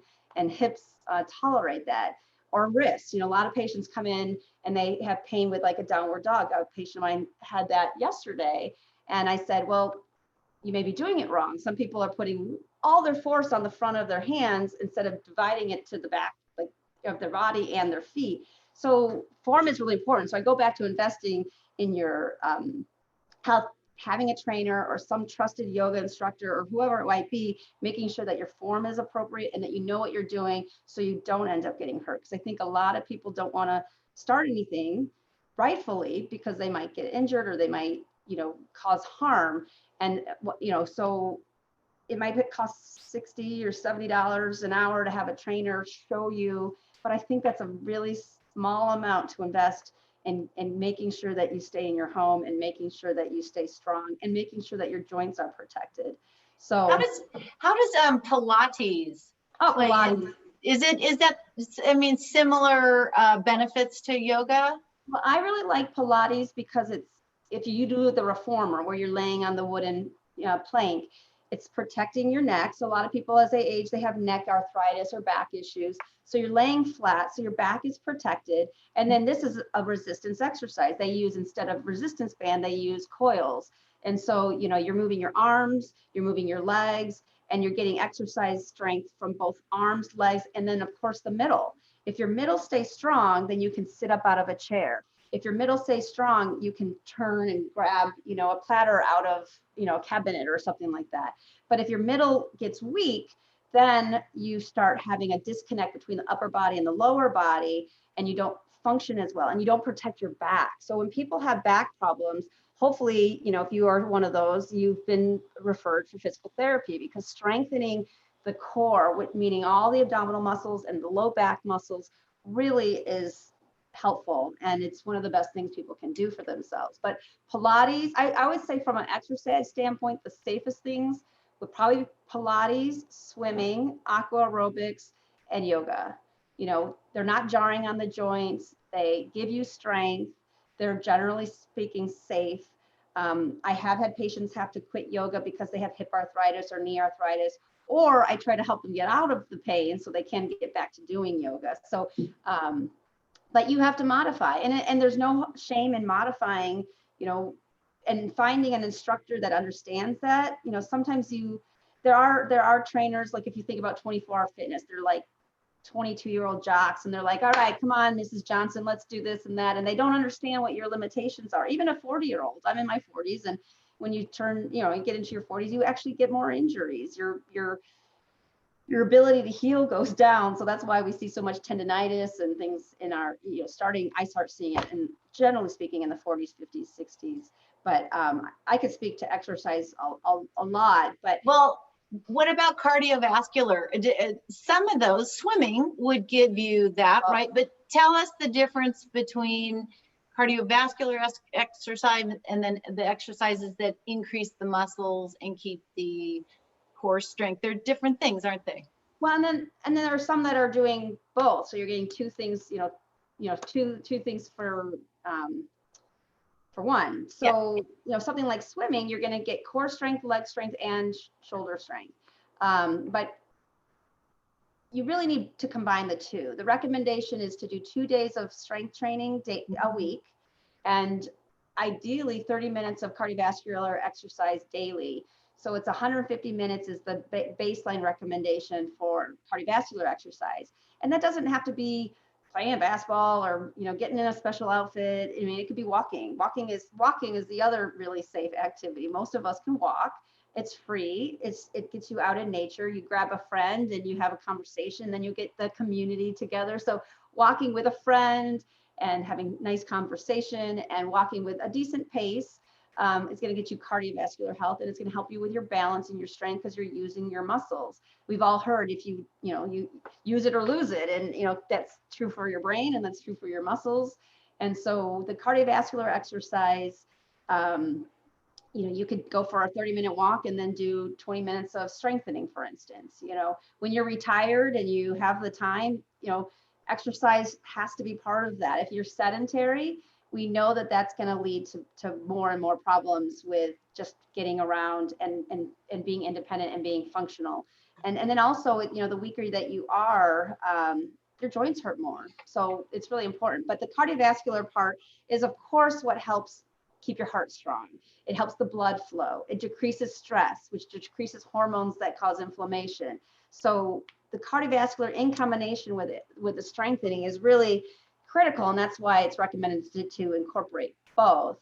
hips tolerate that, or wrists. A lot of patients come in and they have pain with like a downward dog. A patient of mine had that yesterday. And I said, well, you may be doing it wrong. Some people are putting all their force on the front of their hands instead of dividing it to the back, like of their body and their feet. So form is really important. So I go back to investing in your health, having a trainer or some trusted yoga instructor or whoever it might be, making sure that your form is appropriate and that you know what you're doing so you don't end up getting hurt. Because I think a lot of people don't want to start anything rightfully because they might get injured or they might, cause harm. And, so it might cost $60 or $70 an hour to have a trainer show you, but I think that's a really small amount to invest in making sure that you stay in your home and making sure that you stay strong and making sure that your joints are protected. So how does Pilates play in? Is that similar benefits to yoga? Well, I really like Pilates because if you do the reformer where you're laying on the wooden plank, it's protecting your neck. So a lot of people as they age, they have neck arthritis or back issues. So you're laying flat, so your back is protected. And then this is a resistance exercise. They use, instead of resistance band, they use coils. And so, you're moving your arms, you're moving your legs, and you're getting exercise strength from both arms, legs, and then of course the middle. If your middle stays strong, then you can sit up out of a chair. If your middle stays strong, you can turn and grab, a platter out of, a cabinet or something like that. But if your middle gets weak, then you start having a disconnect between the upper body and the lower body, and you don't function as well, and you don't protect your back. So when people have back problems, hopefully, if you are one of those, you've been referred for physical therapy, because strengthening the core, meaning all the abdominal muscles and the low back muscles, really is helpful. And it's one of the best things people can do for themselves. But Pilates, I would say from an exercise standpoint, the safest things would probably be Pilates, swimming, aqua aerobics, and yoga. They're not jarring on the joints. They give you strength. They're generally speaking safe. I have had patients have to quit yoga because they have hip arthritis or knee arthritis, or I try to help them get out of the pain so they can get back to doing yoga. So, but you have to modify, and there's no shame in modifying, and finding an instructor that understands that. Sometimes there are trainers, like if you think about 24-hour fitness, they're like 22-year-old jocks, and they're like, all right, come on, Mrs. Johnson, let's do this and that. And they don't understand what your limitations are. Even a 40-year-old, I'm in my 40s. And when you turn, you get into your 40s, you actually get more injuries. your ability to heal goes down. So that's why we see so much tendonitis and things in our, I start seeing it, and generally speaking in the 40s, 50s, 60s. But I could speak to exercise a lot, but. Well, what about cardiovascular? Some of those, swimming would give you that, right? But tell us the difference between cardiovascular exercise and then the exercises that increase the muscles and keep the core strength. They're different things, aren't they? Well, and then there are some that are doing both. So you're getting two things, two things for one. So, something like swimming, you're going to get core strength, leg strength, and shoulder strength. But you really need to combine the two. The recommendation is to do 2 days of strength training a week, and ideally 30 minutes of cardiovascular exercise daily. So it's 150 minutes is the baseline recommendation for cardiovascular exercise. And that doesn't have to be playing basketball or getting in a special outfit. I mean, it could be walking. Walking is the other really safe activity. Most of us can walk. It's free. It gets you out in nature. You grab a friend and you have a conversation, then you get the community together. So walking with a friend and having nice conversation and walking with a decent pace is going to get you cardiovascular health, and it's going to help you with your balance and your strength because you're using your muscles. We've all heard if you use it or lose it, and that's true for your brain and that's true for your muscles. And so the cardiovascular exercise, you could go for a 30-minute walk and then do 20 minutes of strengthening, for instance. When you're retired and you have the time, exercise has to be part of that. If you're sedentary, we know that that's going to lead to more and more problems with just getting around and being independent and being functional. And then also, the weaker that you are, your joints hurt more. So it's really important. But the cardiovascular part is, of course, what helps keep your heart strong. It helps the blood flow. It decreases stress, which decreases hormones that cause inflammation. So the cardiovascular in combination with the strengthening is really critical, and that's why it's recommended to incorporate both.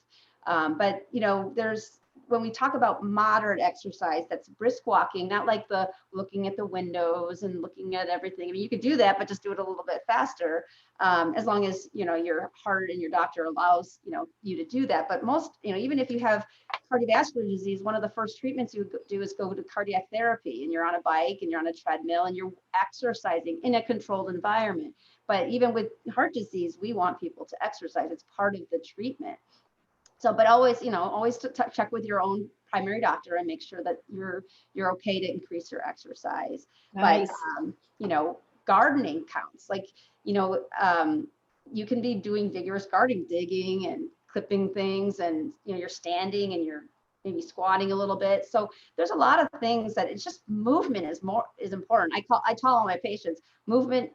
But when we talk about moderate exercise, that's brisk walking, not like the looking at the windows and looking at everything. I mean, you could do that, but just do it a little bit faster, as long as your heart and your doctor allows you to do that. But most, even if you have cardiovascular disease, one of the first treatments you do is go to cardiac therapy, and you're on a bike and you're on a treadmill and you're exercising in a controlled environment. But even with heart disease, we want people to exercise. It's part of the treatment. So, but always, always to check with your own primary doctor and make sure that you're okay to increase your exercise. Nice. But, gardening counts. Like, you can be doing vigorous gardening, digging and clipping things, and, you're standing and you're maybe squatting a little bit. So there's a lot of things that it's just movement is important. I tell all my patients, movement,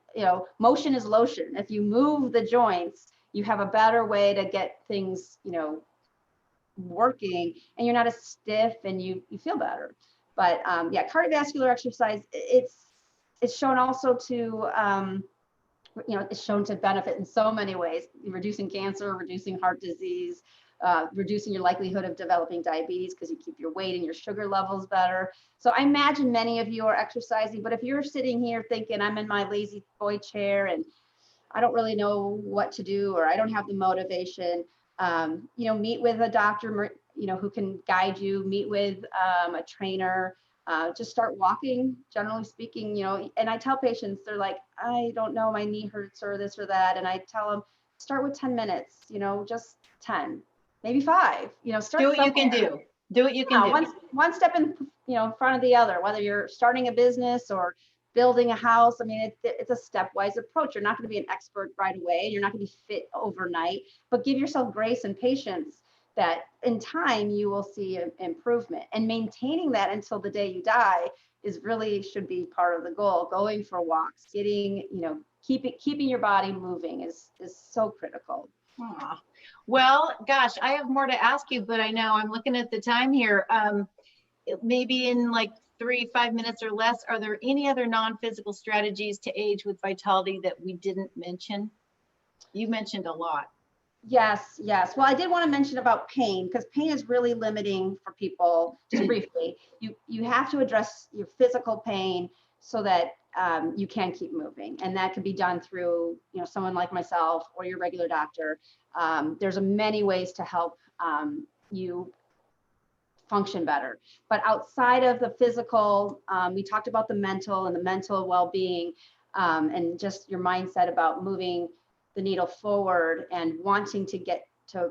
motion is lotion. If you move the joints, you have a better way to get things, working, and you're not as stiff and you feel better. But cardiovascular exercise, it's shown also to, it's shown to benefit in so many ways, reducing cancer, reducing heart disease, reducing your likelihood of developing diabetes because you keep your weight and your sugar levels better. So I imagine many of you are exercising, but if you're sitting here thinking, I'm in my lazy boy chair and I don't really know what to do, or I don't have the motivation, meet with a doctor, who can guide you, meet with a trainer, just start walking, generally speaking, and I tell patients, they're like, I don't know, my knee hurts or this or that. And I tell them, start with 10 minutes, just 10, maybe 5, start. Do what you can do. Do what you can do. One step in front of the other, whether you're starting a business or building a house. I mean, it's a stepwise approach. You're not going to be an expert right away. You're not going to be fit overnight, but give yourself grace and patience that in time you will see improvement, and maintaining that until the day you die should be part of the goal. Going for walks, getting, keeping your body moving is so critical. Aww. Well, gosh, I have more to ask you, but I know I'm looking at the time here. Maybe in like 3-5 minutes or less, are there any other non-physical strategies to age with vitality that we didn't mention? You mentioned a lot. Yes. Well, I did want to mention about pain, because pain is really limiting for people. Just briefly, you have to address your physical pain so that you can keep moving. And that can be done through, someone like myself or your regular doctor. There's many ways to help you function better. But outside of the physical, we talked about the mental and the mental well-being, and just your mindset about moving the needle forward and wanting to get to,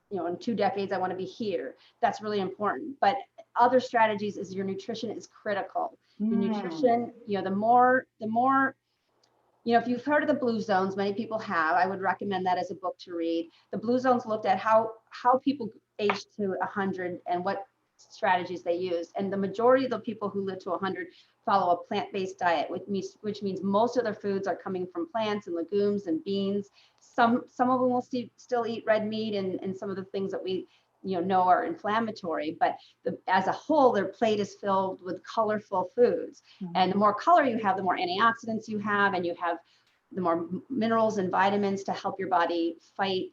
in 2 decades, I want to be here. That's really important. But other strategies is your nutrition is critical. Your nutrition, the more, if you've heard of the blue zones, many people have, I would recommend that as a book to read. The blue zones looked at how people age to 100 and what strategies they use. And the majority of the people who live to 100 follow a plant-based diet, which means most of their foods are coming from plants and legumes and beans. Some of them will still eat red meat and some of the things that we know are inflammatory, but as a whole, their plate is filled with colorful foods. And the more color you have, the more antioxidants you have, and you have the more minerals and vitamins to help your body fight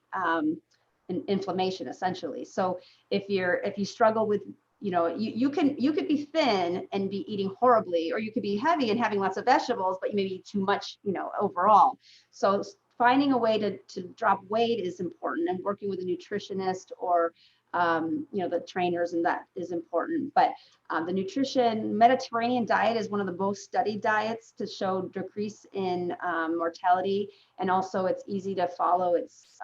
inflammation, essentially. So if you struggle with, you could be thin and be eating horribly, or you could be heavy and having lots of vegetables, but you maybe eat too much, overall. So finding a way to drop weight is important, and working with a nutritionist or the trainers, and that is important. But the nutrition, Mediterranean diet is one of the most studied diets to show decrease in mortality, and also it's easy to follow. It's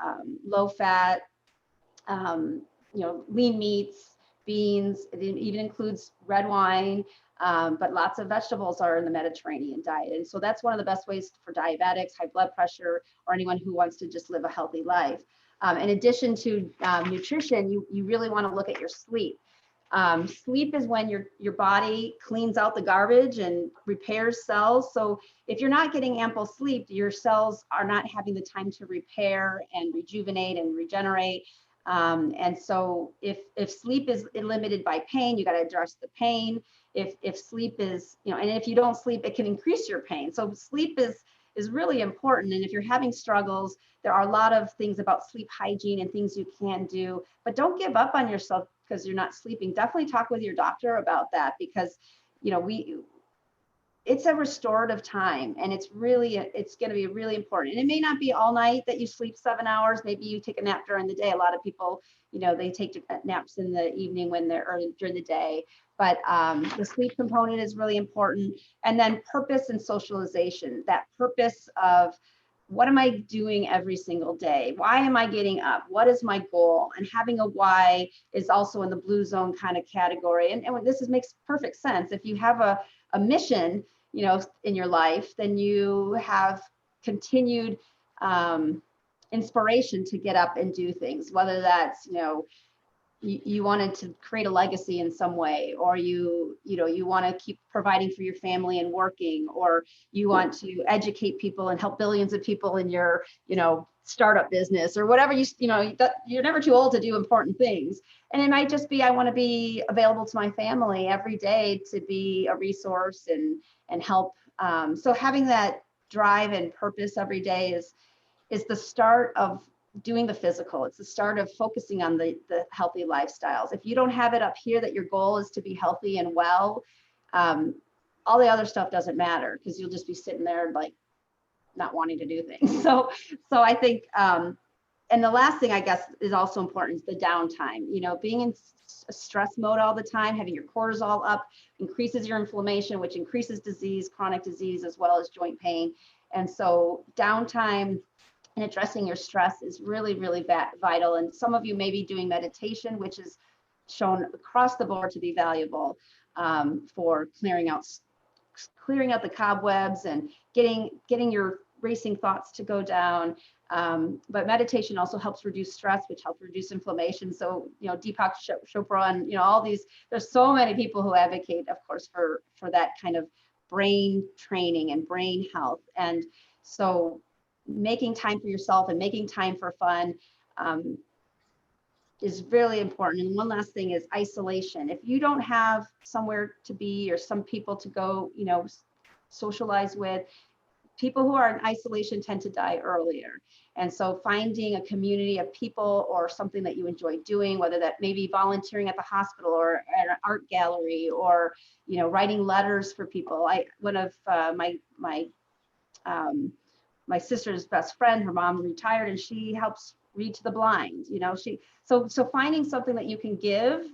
low fat, lean meats, beans. It even includes red wine, but lots of vegetables are in the Mediterranean diet. And so that's one of the best ways for diabetics, high blood pressure, or anyone who wants to just live a healthy life. In addition to nutrition, you really want to look at your sleep. Sleep is when your body cleans out the garbage and repairs cells. So if you're not getting ample sleep, your cells are not having the time to repair and rejuvenate and regenerate. And so if sleep is limited by pain, you got to address the pain. If sleep is, and if you don't sleep, it can increase your pain. So sleep is really important. And if you're having struggles, there are a lot of things about sleep hygiene and things you can do, but don't give up on yourself because you're not sleeping. Definitely talk with your doctor about that, because, it's a restorative time, and it's going to be really important. And it may not be all night that you sleep 7 hours. Maybe you take a nap during the day. A lot of people, they take naps in the evening when they're early during the day. But the sleep component is really important. And then purpose and socialization, that purpose of what am I doing every single day? Why am I getting up? What is my goal? And having a why is also in the blue zone kind of category. And this makes perfect sense. If you have a mission, in your life, then you have continued inspiration to get up and do things, whether that's, you wanted to create a legacy in some way, or you want to keep providing for your family and working, or you want to educate people and help billions of people in your, startup business, or whatever you're never too old to do important things. And it might just be, I want to be available to my family every day to be a resource and help. So having that drive and purpose every day is the start of doing the physical. It's the start of focusing on the healthy lifestyles. If you don't have it up here that your goal is to be healthy and well, all the other stuff doesn't matter, because you'll just be sitting there like not wanting to do things. So I think, and the last thing I guess is also important is the downtime. Being in stress mode all the time, having your cortisol up increases your inflammation, which increases disease, chronic disease, as well as joint pain. And so downtime and addressing your stress is really, really vital. And some of you may be doing meditation, which is shown across the board to be valuable for clearing out the cobwebs and getting your racing thoughts to go down. But meditation also helps reduce stress, which helps reduce inflammation. So, Deepak Chopra and, all these, there's so many people who advocate, of course, for that kind of brain training and brain health. And so making time for yourself and making time for fun is really important. And one last thing is isolation. If you don't have somewhere to be or some people to go, socialize with, people who are in isolation tend to die earlier. And so finding a community of people or something that you enjoy doing, whether that may be volunteering at the hospital or at an art gallery, or, you know, writing letters for people. One of my sister's best friend, her mom retired, and she helps read to the blind. You know, so finding something that you can give,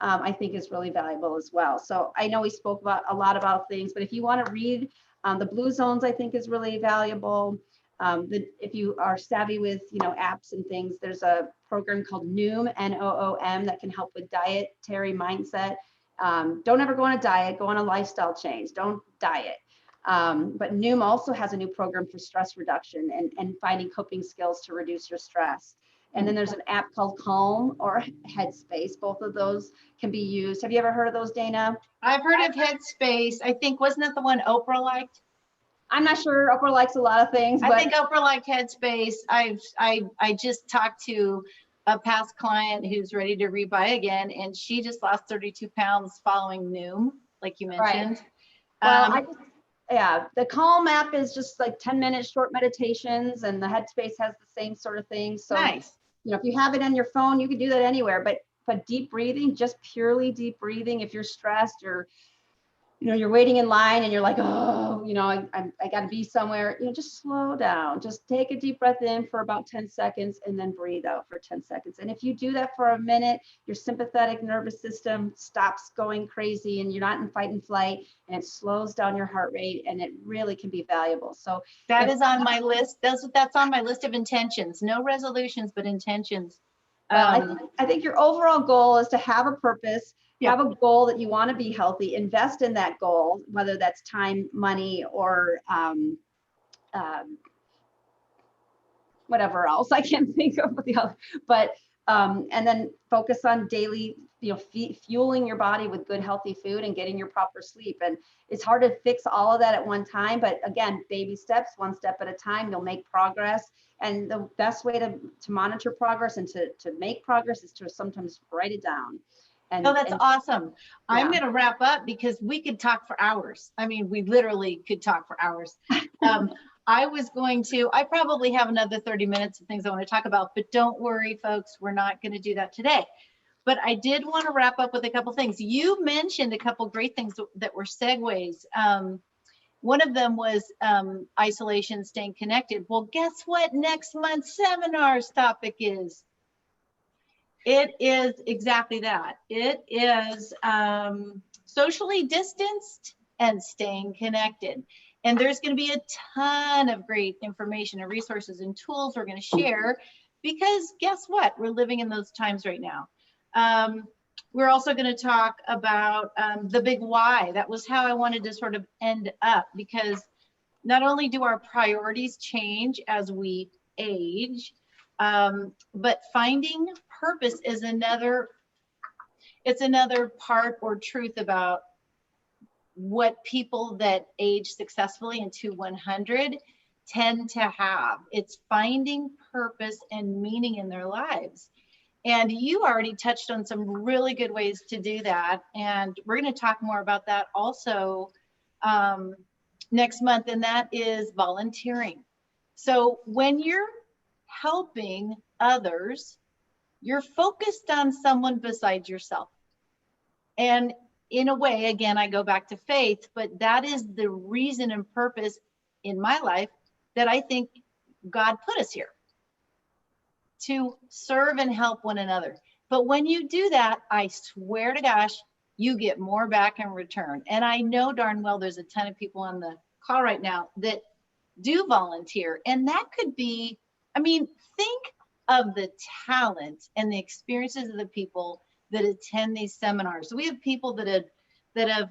I think is really valuable as well. So I know we spoke about a lot about things, but if you want to read, the Blue Zones, I think is really valuable. If you are savvy with, you know, apps and things, there's a program called Noom, Noom, that can help with dietary mindset. Don't ever go on a diet, go on a lifestyle change. Don't diet. But Noom also has a new program for stress reduction and finding coping skills to reduce your stress. And then there's an app called Calm or Headspace. Both of those can be used. Have you ever heard of those, Dana? I've heard of Headspace. I think, wasn't that the one Oprah liked? I'm not sure. Oprah likes a lot of things, but I think Oprah liked Headspace. I just talked to a past client who's ready to rebuy again, and she just lost 32 pounds following Noom, like you mentioned. Well, yeah, the Calm app is just like 10-minute short meditations, and the Headspace has the same sort of thing. So, nice. You know, if you have it on your phone, you can do that anywhere. But deep breathing, just purely deep breathing. If you're stressed or, you know, you're waiting in line and you're like, oh, you know, I got to be somewhere, you know, just slow down. Just take a deep breath in for about 10 seconds and then breathe out for 10 seconds. And if you do that for a minute, your sympathetic nervous system stops going crazy and you're not in fight and flight, and it slows down your heart rate, and it really can be valuable. So that is on my list. That's on my list of intentions. No resolutions, but intentions. Well, I think your overall goal is to have a purpose, have a goal that you want to be healthy, invest in that goal, whether that's time, money, or whatever else I can't think of the other, but and then focus on daily, you know, fueling your body with good, healthy food and getting your proper sleep. And it's hard to fix all of that at one time, but again, baby steps, one step at a time, you'll make progress. And the best way to monitor progress and to make progress is to sometimes write it down. And, that's awesome. Yeah. I'm going to wrap up because we could talk for hours. I mean, we literally could talk for hours. I probably have another 30 minutes of things I want to talk about, but don't worry, folks, we're not going to do that today. But I did want to wrap up with a couple things. You mentioned a couple great things that were segues. One of them was isolation, staying connected. Well, guess what next month's seminar's topic is? It is exactly that. It is socially distanced and staying connected. And there's going to be a ton of great information and resources and tools we're going to share, because guess what? We're living in those times right now. We're also going to talk about the big why. That was how I wanted to sort of end up, because not only do our priorities change as we age, but finding purpose is another part or truth about what people that age successfully into 100 tend to have. It's finding purpose and meaning in their lives. And you already touched on some really good ways to do that. And we're going to talk more about that also next month, and that is volunteering. So when you're helping others, you're focused on someone besides yourself. And in a way, again, I go back to faith, but that is the reason and purpose in my life that I think God put us here, to serve and help one another. But when you do that, I swear to gosh, you get more back in return. And I know darn well there's a ton of people on the call right now that do volunteer. And that could be, I mean, think of the talent and the experiences of the people that attend these seminars. So we have people that have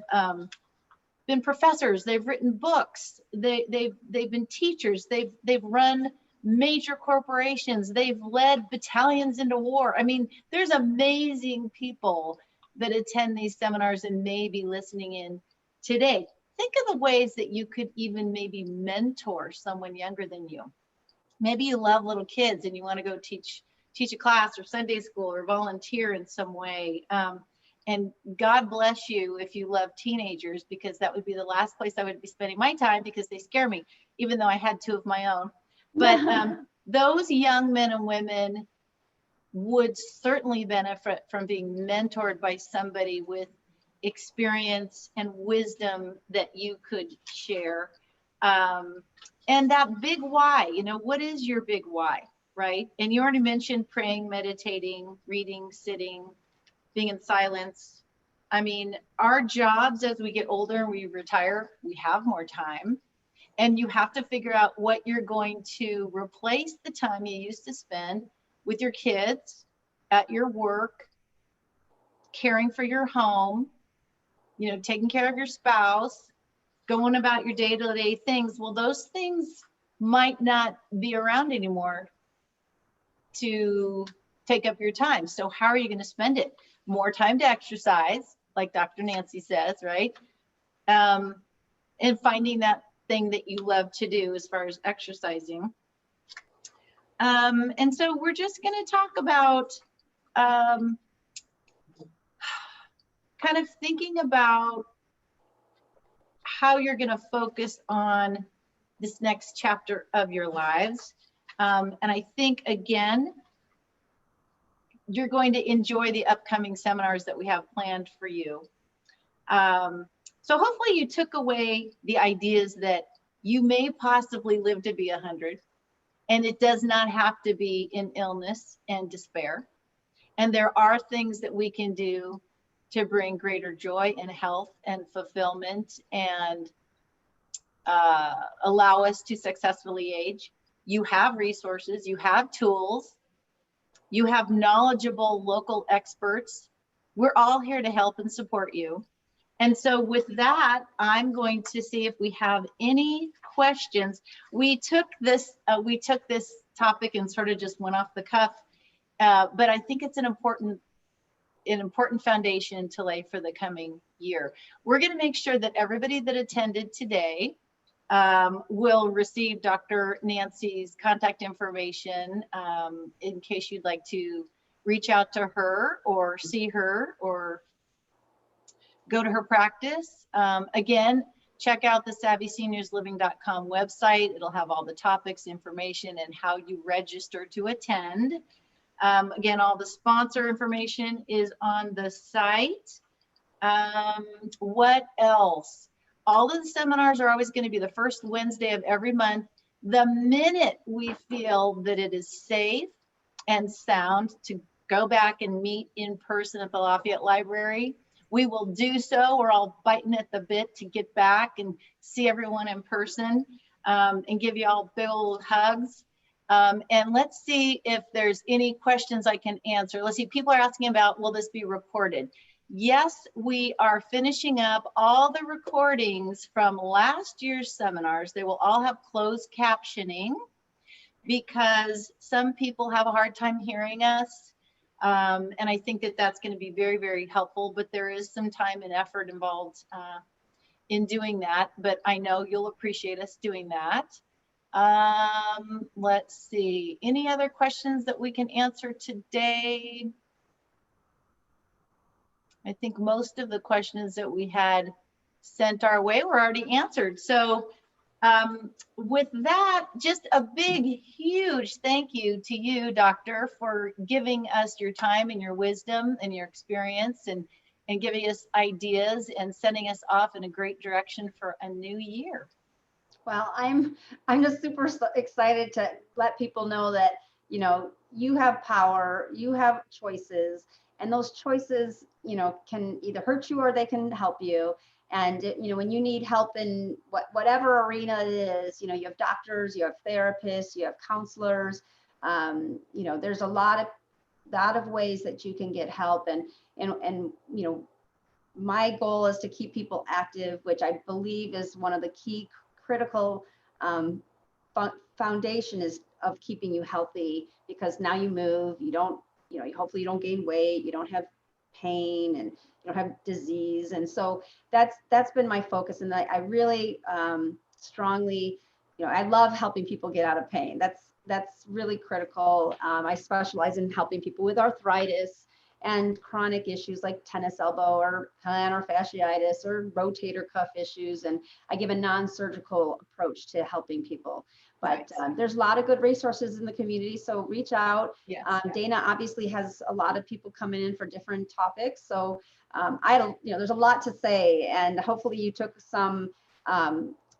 been professors, they've written books, they've been teachers, they've run major corporations, they've led battalions into war. I mean, there's amazing people that attend these seminars and may be listening in today. Think of the ways that you could even maybe mentor someone younger than you. Maybe you love little kids and you want to go teach a class or Sunday school or volunteer in some way. And God bless you if you love teenagers, because that would be the last place I would be spending my time, because they scare me, even though I had two of my own. But those young men and women would certainly benefit from being mentored by somebody with experience and wisdom that you could share. And that big why, you know, what is your big why, right? And you already mentioned praying, meditating, reading, sitting, being in silence. I mean, our jobs as we get older and we retire, we have more time. And you have to figure out what you're going to replace the time you used to spend with your kids, at your work, caring for your home, you know, taking care of your spouse, going about your day-to-day things. Well, those things might not be around anymore to take up your time. So how are you going to spend it? More time to exercise, like Dr. Nancy says, right? And finding that thing that you love to do as far as exercising. And so we're just going to talk about kind of thinking about how you're going to focus on this next chapter of your lives. And I think, again, you're going to enjoy the upcoming seminars that we have planned for you. So hopefully you took away the ideas that you may possibly live to be 100, and it does not have to be in illness and despair. And there are things that we can do to bring greater joy and health and fulfillment and allow us to successfully age. You have resources, you have tools, you have knowledgeable local experts. We're all here to help and support you. And so with that, I'm going to see if we have any questions. We took this topic and sort of just went off the cuff, but I think it's an important foundation to lay for the coming year. We're going to make sure that everybody that attended today will receive Dr. Nancy's contact information in case you'd like to reach out to her or see her or go to her practice. Again, check out the SavvySeniorsLiving.com website. It'll have all the topics, information, and how you register to attend. Again, all the sponsor information is on the site. What else? All of the seminars are always going to be the first Wednesday of every month. The minute we feel that it is safe and sound to go back and meet in person at the Lafayette Library, we will do so. We're all biting at the bit to get back and see everyone in person and give you all big old hugs. And let's see if there's any questions I can answer. Let's see, people are asking about, will this be recorded? Yes, we are finishing up all the recordings from last year's seminars. They will all have closed captioning because some people have a hard time hearing us. And I think that that's going to be very, very helpful, but there is some time and effort involved in doing that, but I know you'll appreciate us doing that. Let's see, any other questions that we can answer today? I think most of the questions that we had sent our way were already answered. So with that, just a big, huge thank you to you, Doctor, for giving us your time and your wisdom and your experience and giving us ideas and sending us off in a great direction for a new year. Well, I'm just super excited to let people know that, you know, you have power, you have choices, and those choices, you know, can either hurt you or they can help you. And, you know, when you need help in whatever arena it is, you know, you have doctors, you have therapists, you have counselors, you know, there's a lot of ways that you can get help. And, you know, my goal is to keep people active, which I believe is one of the key critical foundation is of keeping you healthy, because now you move, you don't, you know, hopefully you don't gain weight, you don't have pain, and you don't have disease. And so that's been my focus. And I really strongly, you know, I love helping people get out of pain. That's really critical. I specialize in helping people with arthritis and chronic issues like tennis elbow or plantar fasciitis or rotator cuff issues. And I give a non-surgical approach to helping people. But there's a lot of good resources in the community, so reach out. Yes. Dana obviously has a lot of people coming in for different topics, so I don't, there's a lot to say, and hopefully you took some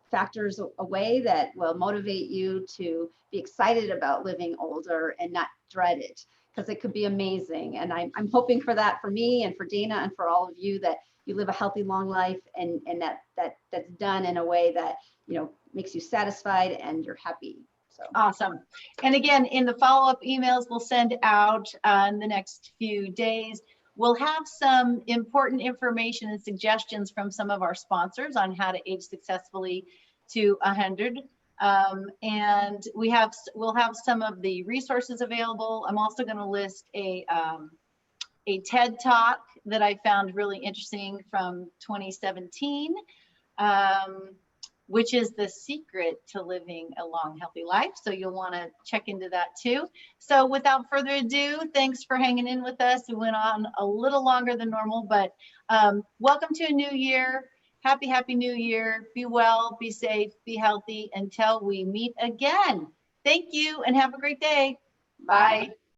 factors away that will motivate you to be excited about living older and not dread it, because it could be amazing. And I'm hoping for that for me and for Dana and for all of you, that you live a healthy, long life, and that's done in a way that, makes you satisfied and you're happy. So awesome. And again, in the follow-up emails we'll send out in the next few days, we'll have some important information and suggestions from some of our sponsors on how to age successfully to 100. And we'll have some of the resources available. I'm also going to list a TED Talk that I found really interesting from 2017. Which is the secret to living a long, healthy life. So you'll want to check into that too. So without further ado, thanks for hanging in with us. We went on a little longer than normal, but welcome to a new year. Happy, happy new year. Be well, be safe, be healthy until we meet again. Thank you and have a great day. Bye.